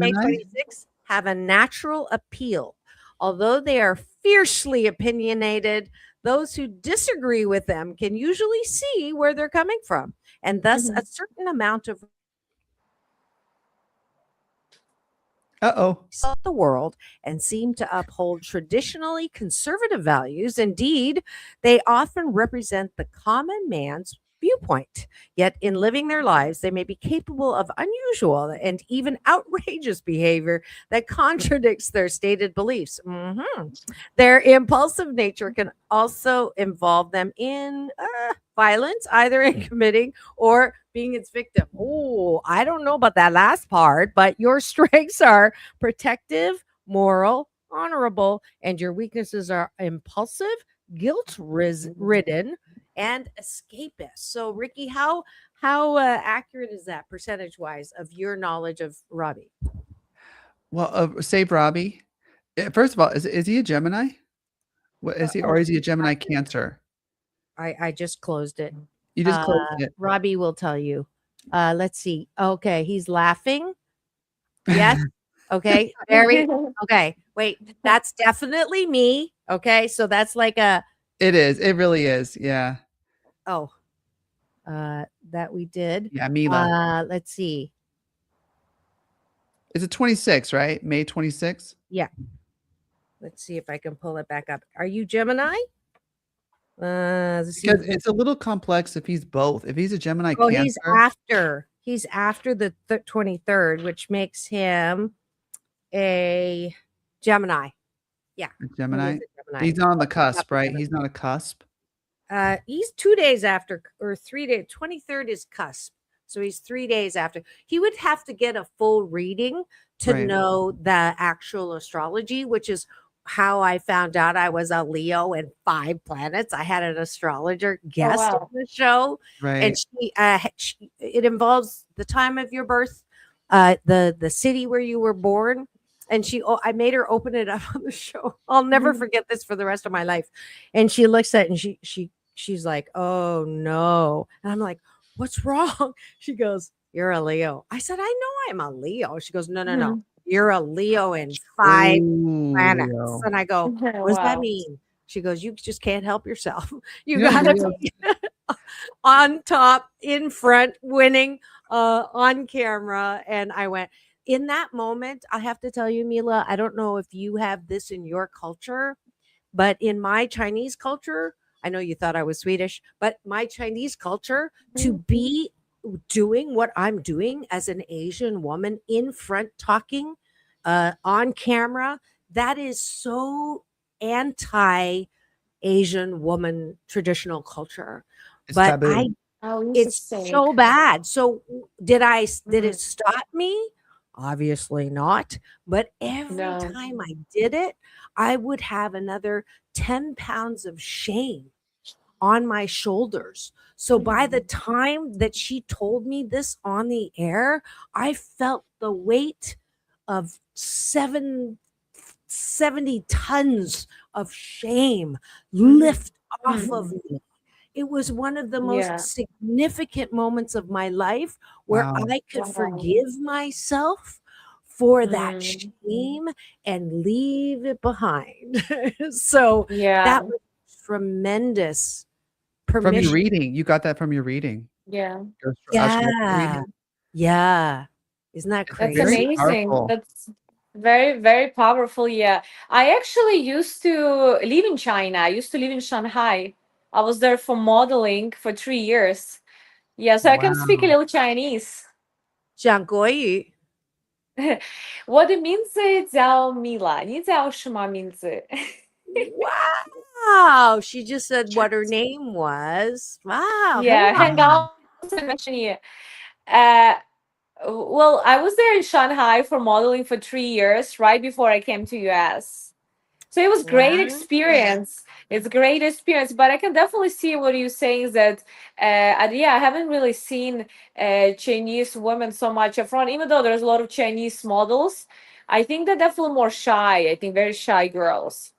Speaker 1: May
Speaker 2: Gemini?
Speaker 1: 26 have a natural appeal. Although they are fiercely opinionated, those who disagree with them can usually see where they're coming from, and thus a certain amount of the world and seem to uphold traditionally conservative values. Indeed, they often represent the common man's viewpoint. Yet in living their lives, they may be capable of unusual and even outrageous behavior that contradicts their stated beliefs. Their impulsive nature can also involve them in violence, either in committing or being its victim. Oh, I don't know about that last part, but your strengths are protective, moral, honorable, and your weaknesses are impulsive, guilt-ridden, and escapist. So, Ricky, how accurate is that percentage-wise of your knowledge of Robbie?
Speaker 2: Well, save Robbie. First of all, is he a Gemini? What is he, or is he a Gemini Cancer?
Speaker 1: I just closed it.
Speaker 2: You just closed it.
Speaker 1: Robbie will tell you. Let's see. Okay, he's laughing. Yes. Okay. Very okay. Wait, that's definitely me. Okay, so that's like a.
Speaker 2: It is. It really is. Yeah.
Speaker 1: Oh, that we did.
Speaker 2: Yeah, Myla.
Speaker 1: Let's see.
Speaker 2: It's a 26, right? May 26.
Speaker 1: Yeah. Let's see if I can pull it back up. Are you Gemini?
Speaker 2: Because it's a little complex if he's both. If he's a Gemini Cancer.
Speaker 1: He's after the 23rd, which makes him a Gemini. Yeah.
Speaker 2: Gemini. He's not on the cusp, right? He's not a cusp.
Speaker 1: He's 2 days after, or 3 days. 23rd is cusp. So he's 3 days after. He would have to get a full reading to know the actual astrology, which is how I found out I was a Leo and 5 planets. I had an astrologer guest on the show, and she it involves the time of your birth, the city where you were born, and I made her open it up on the show. I'll never forget this for the rest of my life. And she looks at it and she's like, "Oh no," and I'm like, "What's wrong?" She goes, you're a Leo. I said, I know I'm a Leo. She goes, no, no, no.
Speaker 5: Mhm.
Speaker 1: You're a Leo in 5
Speaker 2: Ooh,
Speaker 1: planets.
Speaker 2: Leo.
Speaker 1: And I go, what does that
Speaker 5: Wow.
Speaker 1: mean? She goes, you just can't help yourself. You
Speaker 2: Yeah,
Speaker 1: gotta
Speaker 2: Leo.
Speaker 1: be on top, in front, winning on camera. And I went, in that moment, I have to tell you, Mila, I don't know if you have this in your culture, but in my Chinese culture, I know you thought I was Swedish, but my Chinese culture, to be doing what I'm doing as an Asian woman in front talking on camera, that is so anti Asian woman traditional culture.
Speaker 2: It's
Speaker 1: But
Speaker 2: taboo.
Speaker 5: Oh,
Speaker 1: it's
Speaker 5: interesting.
Speaker 1: so bad. So did
Speaker 5: Mhm.
Speaker 1: it stop me? Obviously not. But every
Speaker 5: No.
Speaker 1: time I did it, I would have another 10 pounds of shame on my shoulders. So by the time that she told me this on the air, I felt the weight of 70 tons of shame lift off of me. It was one of the most
Speaker 5: Yeah.
Speaker 1: significant moments of my life where
Speaker 2: Wow.
Speaker 1: I could
Speaker 5: Wow.
Speaker 1: forgive myself for that
Speaker 5: Mm.
Speaker 1: shame and leave it behind. So
Speaker 5: Yeah.
Speaker 1: that was tremendous
Speaker 2: From your
Speaker 1: permission.
Speaker 2: reading. You got that from your reading.
Speaker 5: Yeah.
Speaker 2: Your
Speaker 1: Yeah.
Speaker 2: reading.
Speaker 1: Yeah. Isn't that
Speaker 5: That's
Speaker 1: crazy?
Speaker 2: Very
Speaker 5: amazing.
Speaker 2: powerful.
Speaker 5: That's very, very powerful. Yeah. I actually used to live in China. I used to live in Shanghai. I was there for modeling for 3 years. Yeah, so I can speak a
Speaker 2: Wow.
Speaker 5: little Chinese.
Speaker 1: 讲国语。
Speaker 5: 我的名字叫 Mila，你叫什么名字？
Speaker 1: Wow. She just said what her name was. Wow.
Speaker 5: Yeah,
Speaker 1: Hey.
Speaker 5: 很高兴认识你。Well, I was there in Shanghai for modeling for 3 years, right before I came to US. So it was great
Speaker 1: Wow.
Speaker 5: experience. It's a great experience, but I can definitely see what you're saying that, yeah, I haven't really seen Chinese women so much up front, even though there's a lot of Chinese models. I think they're definitely more shy. I think very shy girls.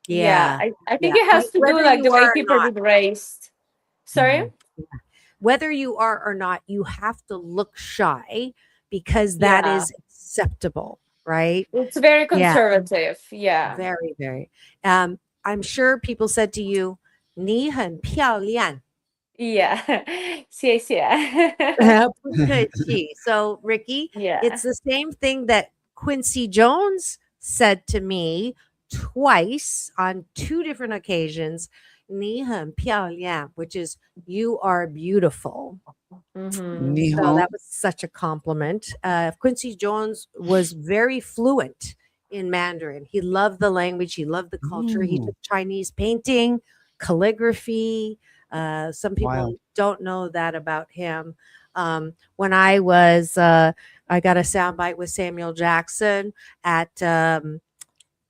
Speaker 5: Yeah,
Speaker 1: Yeah.
Speaker 5: I think
Speaker 1: Yeah.
Speaker 5: it has to do
Speaker 1: Whether
Speaker 5: like the
Speaker 1: you
Speaker 5: way
Speaker 1: are or
Speaker 5: people
Speaker 1: not.
Speaker 5: are raised. Sorry?
Speaker 1: Whether you are or not, you have to look shy because that
Speaker 5: Yeah.
Speaker 1: is acceptable, right?
Speaker 5: It's very
Speaker 1: Yeah.
Speaker 5: conservative. Yeah.
Speaker 1: Very, very. I'm sure people said to you, 你很漂亮.
Speaker 5: Yeah. 谢谢.
Speaker 1: 不客气. So, Ricky,
Speaker 5: Yeah.
Speaker 1: it's the same thing that Quincy Jones said to me twice on 2 different occasions. 你很漂亮, which is you are beautiful.
Speaker 5: Mhm.
Speaker 2: Ni
Speaker 1: So
Speaker 2: hao.
Speaker 1: that was such a compliment. Quincy Jones was very fluent in Mandarin. He loved the language, he loved the culture. He
Speaker 2: Ooh.
Speaker 1: took Chinese painting, calligraphy. Some people
Speaker 2: Wild.
Speaker 1: don't know that about him. When I was, I got a soundbite with Samuel Jackson at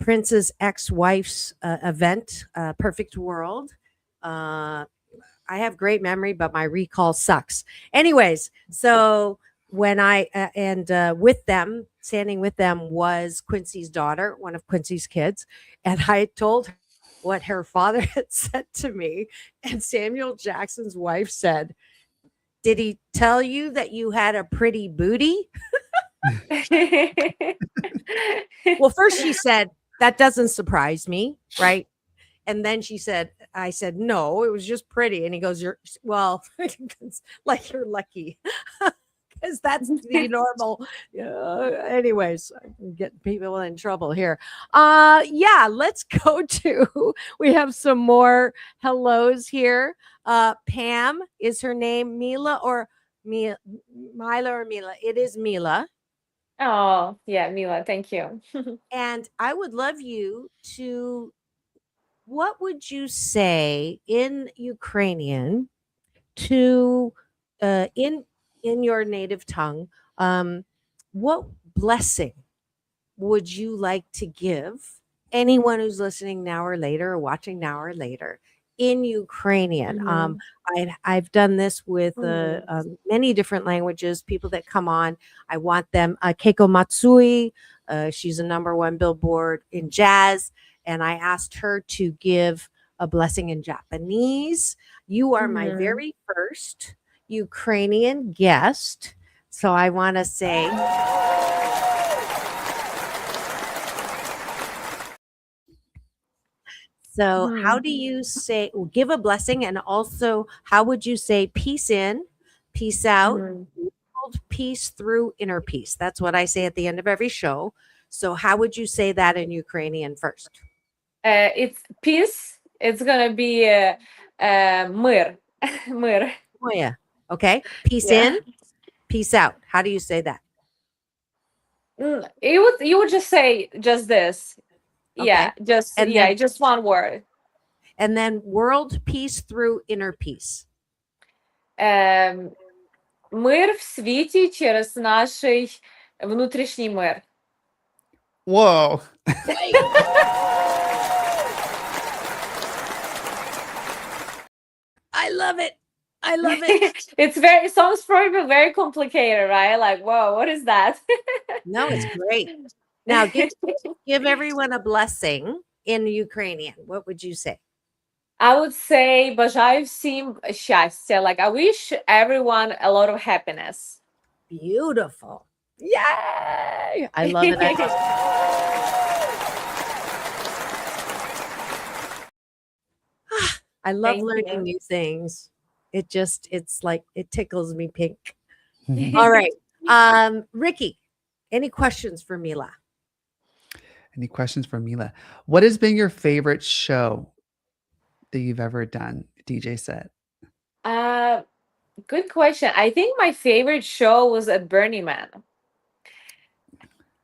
Speaker 1: Prince's ex-wife's event, Perfect World. I have great memory, but my recall sucks. Anyways, so when I with them, standing with them was Quincy's daughter, one of Quincy's kids, and I told her what her father had said to me, and Samuel Jackson's wife said, "Did he tell you that you had a pretty booty?" Well, first she said, "That doesn't surprise me, right?" And then I said, "No, it was just pretty." And he goes, well, it's like you're lucky because that's the normal. Anyways, I can get people in trouble here. Yeah, let's go to, we have some more hellos here. Pam is her name, Myla or Myla or Mila? It is Myla.
Speaker 5: Oh, yeah, Mila, thank you.
Speaker 1: And I would love you to, what would you say in Ukrainian to in your native tongue? What blessing would you like to give anyone who's listening now or later or watching now or later in Ukrainian?
Speaker 5: Mhm.
Speaker 1: I've done this with
Speaker 5: Mhm.
Speaker 1: many different languages. People that come on, I want them. Keiko Matsui, she's a #1 Billboard in jazz, and I asked her to give a blessing in Japanese. You are my
Speaker 5: Mhm.
Speaker 1: very first. Ukrainian guest. So I want to say, so how do you say, give a blessing, and also how would you say peace in, peace out, world peace through inner peace? That's what I say at the end of every show. So how would you say that in Ukrainian first?
Speaker 5: It's peace. It's gonna be мир. Мир.
Speaker 1: Oh yeah. Okay. Peace
Speaker 5: Yeah.
Speaker 1: in, peace out. How do you say that?
Speaker 5: You would just say just this. Yeah,
Speaker 1: Okay.
Speaker 5: just
Speaker 1: And
Speaker 5: yeah,
Speaker 1: then
Speaker 5: just one word.
Speaker 1: and then world peace through inner peace.
Speaker 5: Мир в світі через наш внутрішній мир.
Speaker 2: Whoa.
Speaker 1: I love it. I love it.
Speaker 5: It's very sounds probably very complicated, right? Like, whoa, what is that?
Speaker 1: No, it's great. Now give everyone a blessing in Ukrainian. What would you say?
Speaker 5: I would say бажаю всім щастя. Like, I wish everyone a lot of happiness.
Speaker 1: Beautiful. Yay! I love it. I love
Speaker 5: Thank
Speaker 1: learning
Speaker 5: you.
Speaker 1: new things. It's like it tickles me pink. All right. Ricky, any questions for Myla?
Speaker 2: Any questions for Myla? What has been your favorite show that you've ever done? DJ set.
Speaker 5: Good question. I think my favorite show was at Burning Man.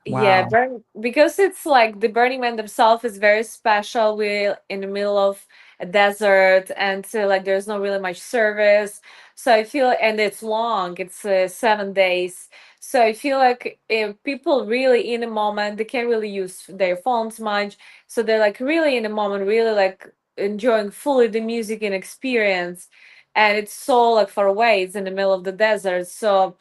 Speaker 5: Yeah,
Speaker 2: Wow.
Speaker 5: because it's like the Burning Man themselves is very special. We're in the middle of a desert, and so like there's not really much service. So I feel, and it's long. It's 7 days. So I feel like if people really in the moment, they can't really use their phones much. So they're like really in the moment, really like enjoying fully the music and experience. And it's so like far away. It's in the middle of the desert. So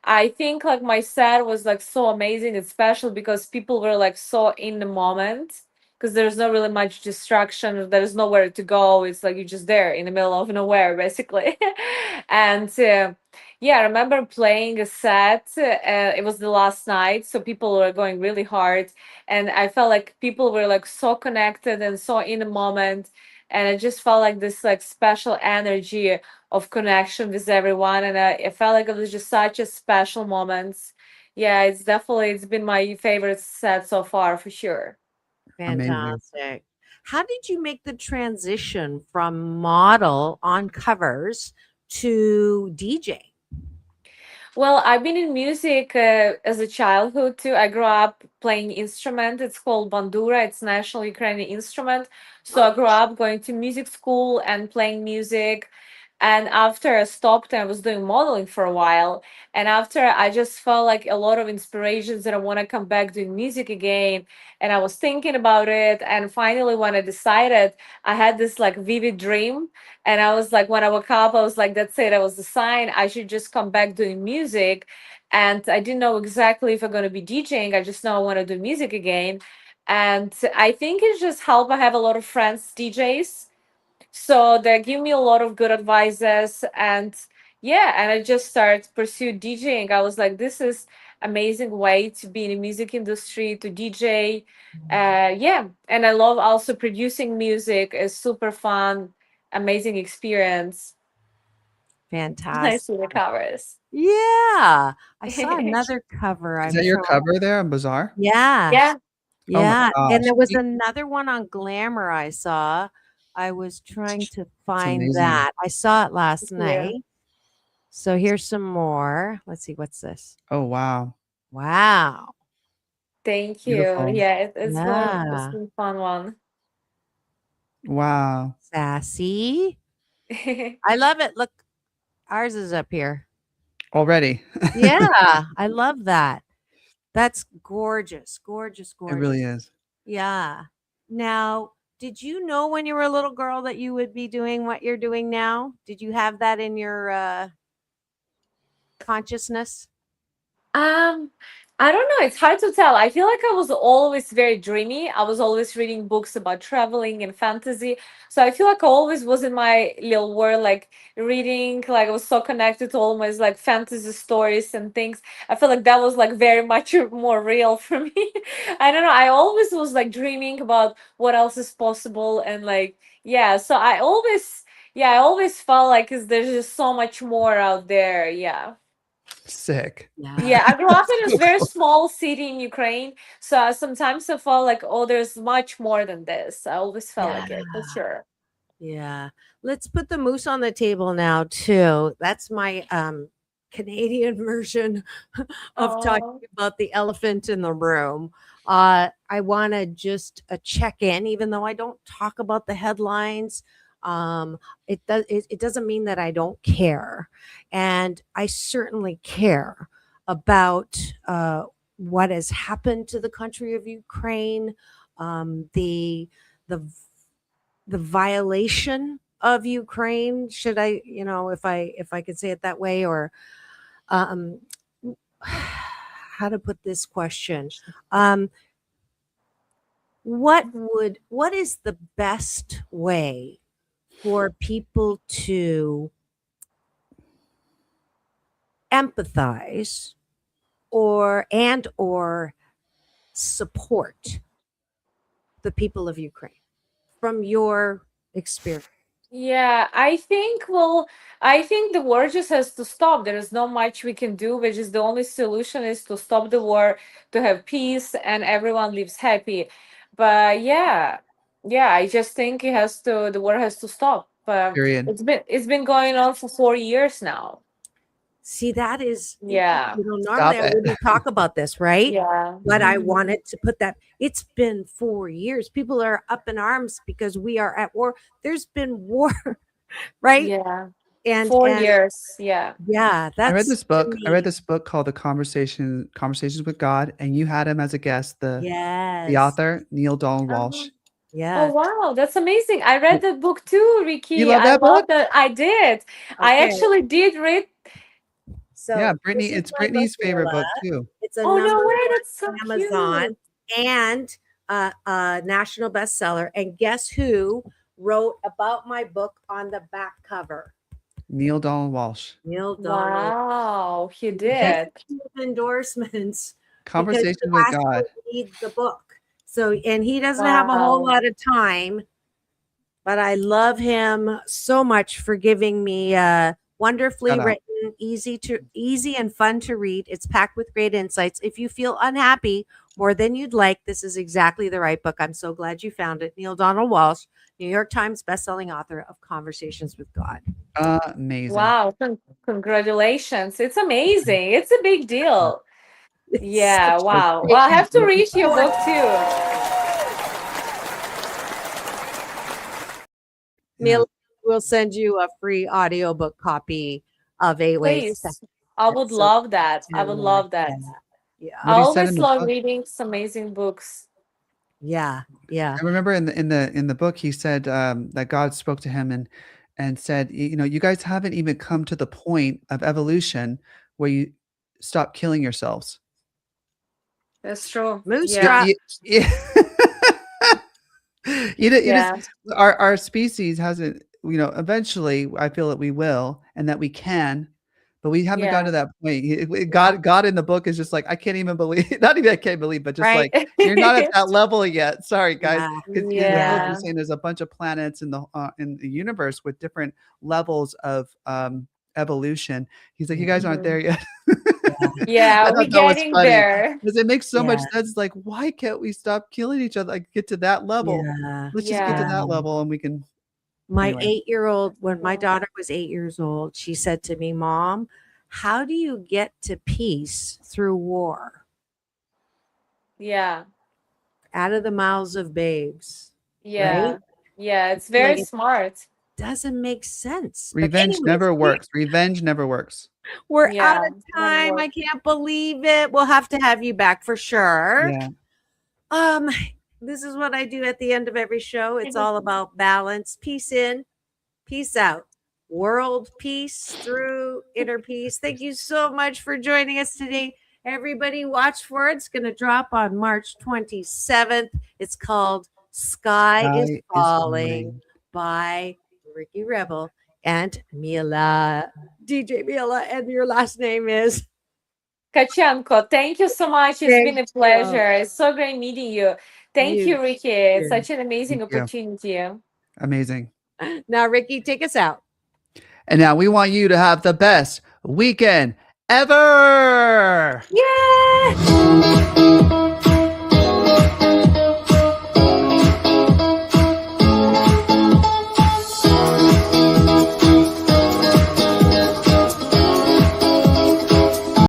Speaker 5: I think like my set was like so amazing and special because people were like so in the moment because there's not really much distraction. There's nowhere to go. It's like you're just there in the middle of nowhere, basically. And yeah, I remember playing a set. It was the last night, so people were going really hard, and I felt like people were like so connected and so in the moment, and I just felt like this like special energy of connection with everyone, and I felt like it was just such a special moment. Yeah, it's been my favorite set so far for sure.
Speaker 2: Amazing.
Speaker 1: Fantastic. How did you make the transition from model on covers to DJ?
Speaker 5: Well, I've been in music as a childhood too. I grew up playing instrument. It's called bandura. It's national Ukrainian instrument. So I grew up going to music school and playing music. And after I stopped, I was doing modeling for a while. And after I just felt like a lot of inspirations that I want to come back doing music again. And I was thinking about it. And finally, when I decided, I had this like vivid dream. And I was like, when I woke up, I was like, that's it. That was the sign. I should just come back doing music. And I didn't know exactly if I'm going to be DJing. I just know I want to do music again. And I think it's just helped. I have a lot of friends, DJs. So they give me a lot of good advices. And yeah, and I just started pursue DJing. I was like, this is amazing way to be in the music industry, to DJ. Yeah. And I love also producing music. It's super fun, amazing experience. Nice
Speaker 1: Fantastic.
Speaker 5: to the covers.
Speaker 1: Yeah. I saw another cover.
Speaker 2: Is
Speaker 1: I'm
Speaker 2: that your
Speaker 1: trying.
Speaker 2: cover there on Bazaar?
Speaker 1: Yeah.
Speaker 5: Yeah.
Speaker 2: Oh my
Speaker 1: Yeah. And
Speaker 2: gosh.
Speaker 1: there was another one on Glamour I saw. I was trying to find
Speaker 2: amazing.
Speaker 1: that. I saw it last
Speaker 5: Yeah.
Speaker 1: night. So here's some more. Let's see. What's this?
Speaker 2: Oh wow.
Speaker 1: Wow.
Speaker 5: Thank you.
Speaker 2: Beautiful.
Speaker 5: Yeah, it's
Speaker 1: Yeah.
Speaker 5: been a fun one.
Speaker 2: Wow.
Speaker 1: Sassy. I love it. Look, ours is up here.
Speaker 2: Already.
Speaker 1: Yeah. I love that. That's gorgeous. Gorgeous,
Speaker 2: It
Speaker 1: gorgeous.
Speaker 2: really is.
Speaker 1: Yeah. Now, did you know when you were a little girl that you would be doing what you're doing now? Did you have that in your consciousness?
Speaker 5: Um, I don't know. It's hard to tell. I feel like I was always very dreamy. I was always reading books about traveling and fantasy. So I feel like I always was in my little world, like reading, like I was so connected to all my like fantasy stories and things. I feel like that was like very much more real for me. I don't know. I always was like dreaming about what else is possible and like, yeah. So I always felt like there's just so much more out there. Yeah.
Speaker 2: Sick.
Speaker 5: Yeah, I grew up in a
Speaker 2: So
Speaker 5: very
Speaker 2: cool.
Speaker 5: small city in Ukraine, so sometimes I felt like, oh, there's much more than this. I always felt
Speaker 1: Yeah.
Speaker 5: like it, for sure.
Speaker 1: Yeah. Let's put the moose on the table now too. That's my Canadian version of talking
Speaker 5: Oh,
Speaker 1: about the elephant in the room. I want to just check in, even though I don't talk about the headlines. It doesn't mean that I don't care, and I certainly care about what has happened to the country of Ukraine, the the violation of Ukraine. Should I, if I could say it that way, or um, how to put this question? Um, what is the best way for people to empathize or support the people of Ukraine from your experience?
Speaker 5: yeah, I think the war just has to stop. There is not much we can do, which is the only solution is to stop the war, to have peace, and everyone lives happy. But yeah, I just think the war has to stop.
Speaker 2: Period.
Speaker 5: It's been going on for 4 years now.
Speaker 1: See, that is,
Speaker 5: Yeah.
Speaker 1: normally
Speaker 2: Stop
Speaker 1: I
Speaker 2: it.
Speaker 1: wouldn't talk about this, right?
Speaker 5: Yeah.
Speaker 1: But I
Speaker 5: Mhm.
Speaker 1: wanted to put that. It's been 4 years. People are up in arms because we are at war. There's been war, right?
Speaker 5: Yeah.
Speaker 1: And
Speaker 5: 4 years. Yeah.
Speaker 1: yeah,
Speaker 2: I read
Speaker 1: that's
Speaker 2: this
Speaker 1: to
Speaker 2: book. I read
Speaker 1: me.
Speaker 2: this book called Conversations with God, and you had him as a guest, the
Speaker 1: Yes,
Speaker 2: author, Neil Donald Walsh.
Speaker 5: Oh, oh
Speaker 1: yes.
Speaker 5: wow, that's amazing. I read that book too,
Speaker 2: You
Speaker 5: Ricky.
Speaker 2: love
Speaker 5: I
Speaker 2: that book?
Speaker 5: love that. I did. I
Speaker 1: Okay,
Speaker 5: actually did read.
Speaker 2: Yeah,
Speaker 1: so this
Speaker 2: Brittany.
Speaker 1: is
Speaker 2: It's
Speaker 1: my book,
Speaker 2: Brittany's favorite
Speaker 1: Mila.
Speaker 2: book too.
Speaker 1: It's a
Speaker 5: Oh
Speaker 1: number
Speaker 5: no way,
Speaker 1: one
Speaker 5: that's so
Speaker 1: Amazon
Speaker 5: cute.
Speaker 1: and a national bestseller. And guess who wrote about my book on the back cover?
Speaker 2: Neil Donald Walsh.
Speaker 1: Neil Donald.
Speaker 5: Wow, he
Speaker 1: Thank
Speaker 5: did.
Speaker 1: you for endorsements because he
Speaker 2: Conversations with
Speaker 1: asked me
Speaker 2: God.
Speaker 1: to read the book. So, and he doesn't have a whole
Speaker 5: Wow.
Speaker 1: lot of time, but I love him so much for giving me wonderfully
Speaker 2: Shout out.
Speaker 1: written, easy and fun to read. It's packed with great insights. If you feel unhappy more than you'd like, this is exactly the right book. I'm so glad you found it. Neil Donald Walsh, New York Times bestselling author of Conversations with God.
Speaker 2: Amazing.
Speaker 5: Wow, congratulations. It's amazing. It's a big deal.
Speaker 1: It's
Speaker 5: Yeah,
Speaker 1: such a
Speaker 5: wow.
Speaker 1: big
Speaker 5: Well, I have to
Speaker 2: Looking
Speaker 5: read your
Speaker 1: deal.
Speaker 5: book too.
Speaker 1: Neil will send you a free audiobook copy of 8 Ways to
Speaker 5: Please. I would
Speaker 1: So
Speaker 5: love that. I would love
Speaker 1: yeah,
Speaker 5: that.
Speaker 1: yeah,
Speaker 5: I
Speaker 2: What he said in
Speaker 5: always
Speaker 2: the
Speaker 5: love
Speaker 2: book.
Speaker 5: reading some amazing books.
Speaker 1: yeah, yeah.
Speaker 2: I remember in the book he said that God spoke to him and said, you know, you guys haven't even come to the point of evolution where you stop killing yourselves.
Speaker 5: That's true.
Speaker 1: Moose
Speaker 5: Yeah.
Speaker 1: drop.
Speaker 2: Yeah. You just
Speaker 5: Yeah.
Speaker 2: our species hasn't, you know, eventually I feel that we will and that we can, but we haven't gotten
Speaker 5: Yeah.
Speaker 2: to that point. God in the book is just like, I can't even believe, not even I can't believe, but just
Speaker 1: Right.
Speaker 2: like you're not at that level yet. Sorry, guys.
Speaker 1: Yeah,
Speaker 2: Because in the book
Speaker 1: yeah,
Speaker 2: he's
Speaker 5: Yeah.
Speaker 2: saying there's a bunch of planets in the universe with different levels of evolution. He's like, you guys aren't
Speaker 5: Mhm.
Speaker 2: there yet.
Speaker 5: Yeah,
Speaker 2: I
Speaker 5: we're
Speaker 2: thought that was
Speaker 5: getting
Speaker 2: funny
Speaker 5: there.
Speaker 2: because it makes so much
Speaker 1: yeah,
Speaker 2: sense. Like, why can't we stop killing each other? Like, get to that level.
Speaker 1: yeah,
Speaker 2: Let's just get to
Speaker 5: Yeah.
Speaker 2: that
Speaker 1: yeah.
Speaker 2: level and we can
Speaker 1: My
Speaker 2: anyway.
Speaker 1: 8-year-old, when my
Speaker 5: Yeah.
Speaker 1: daughter was 8 years old, she said to me, "Mom, how do you get to peace through war?"
Speaker 5: Yeah.
Speaker 1: Out of the mouths of babes, right?
Speaker 5: Yeah. Yeah. It's
Speaker 1: Like
Speaker 5: very
Speaker 1: it
Speaker 5: smart.
Speaker 1: doesn't make sense. But
Speaker 2: Revenge
Speaker 1: anyways,
Speaker 2: never works. Revenge never works.
Speaker 1: we're out
Speaker 5: Yeah.
Speaker 1: of
Speaker 5: Never
Speaker 1: time.
Speaker 5: work.
Speaker 1: I can't believe it. We'll have to have you back for sure.
Speaker 2: Yeah.
Speaker 1: Um, this is what I do at the end of every show. It's all about balance, peace in, peace out, world peace through inner peace. Thank you so much for joining us today. Everybody watch for it. It's going to drop on March 27th. It's called Sky is Falling by Ricky Rebel and Myla, DJ Myla, and your last name is
Speaker 5: Tkachenko. Thank you so much. It's been a pleasure. It's so great meeting you. Thank you, Ricky. It's such an amazing opportunity.
Speaker 2: Amazing.
Speaker 1: Now, Ricky, take us out.
Speaker 2: And now we want you to have the best weekend ever.
Speaker 5: Yeah.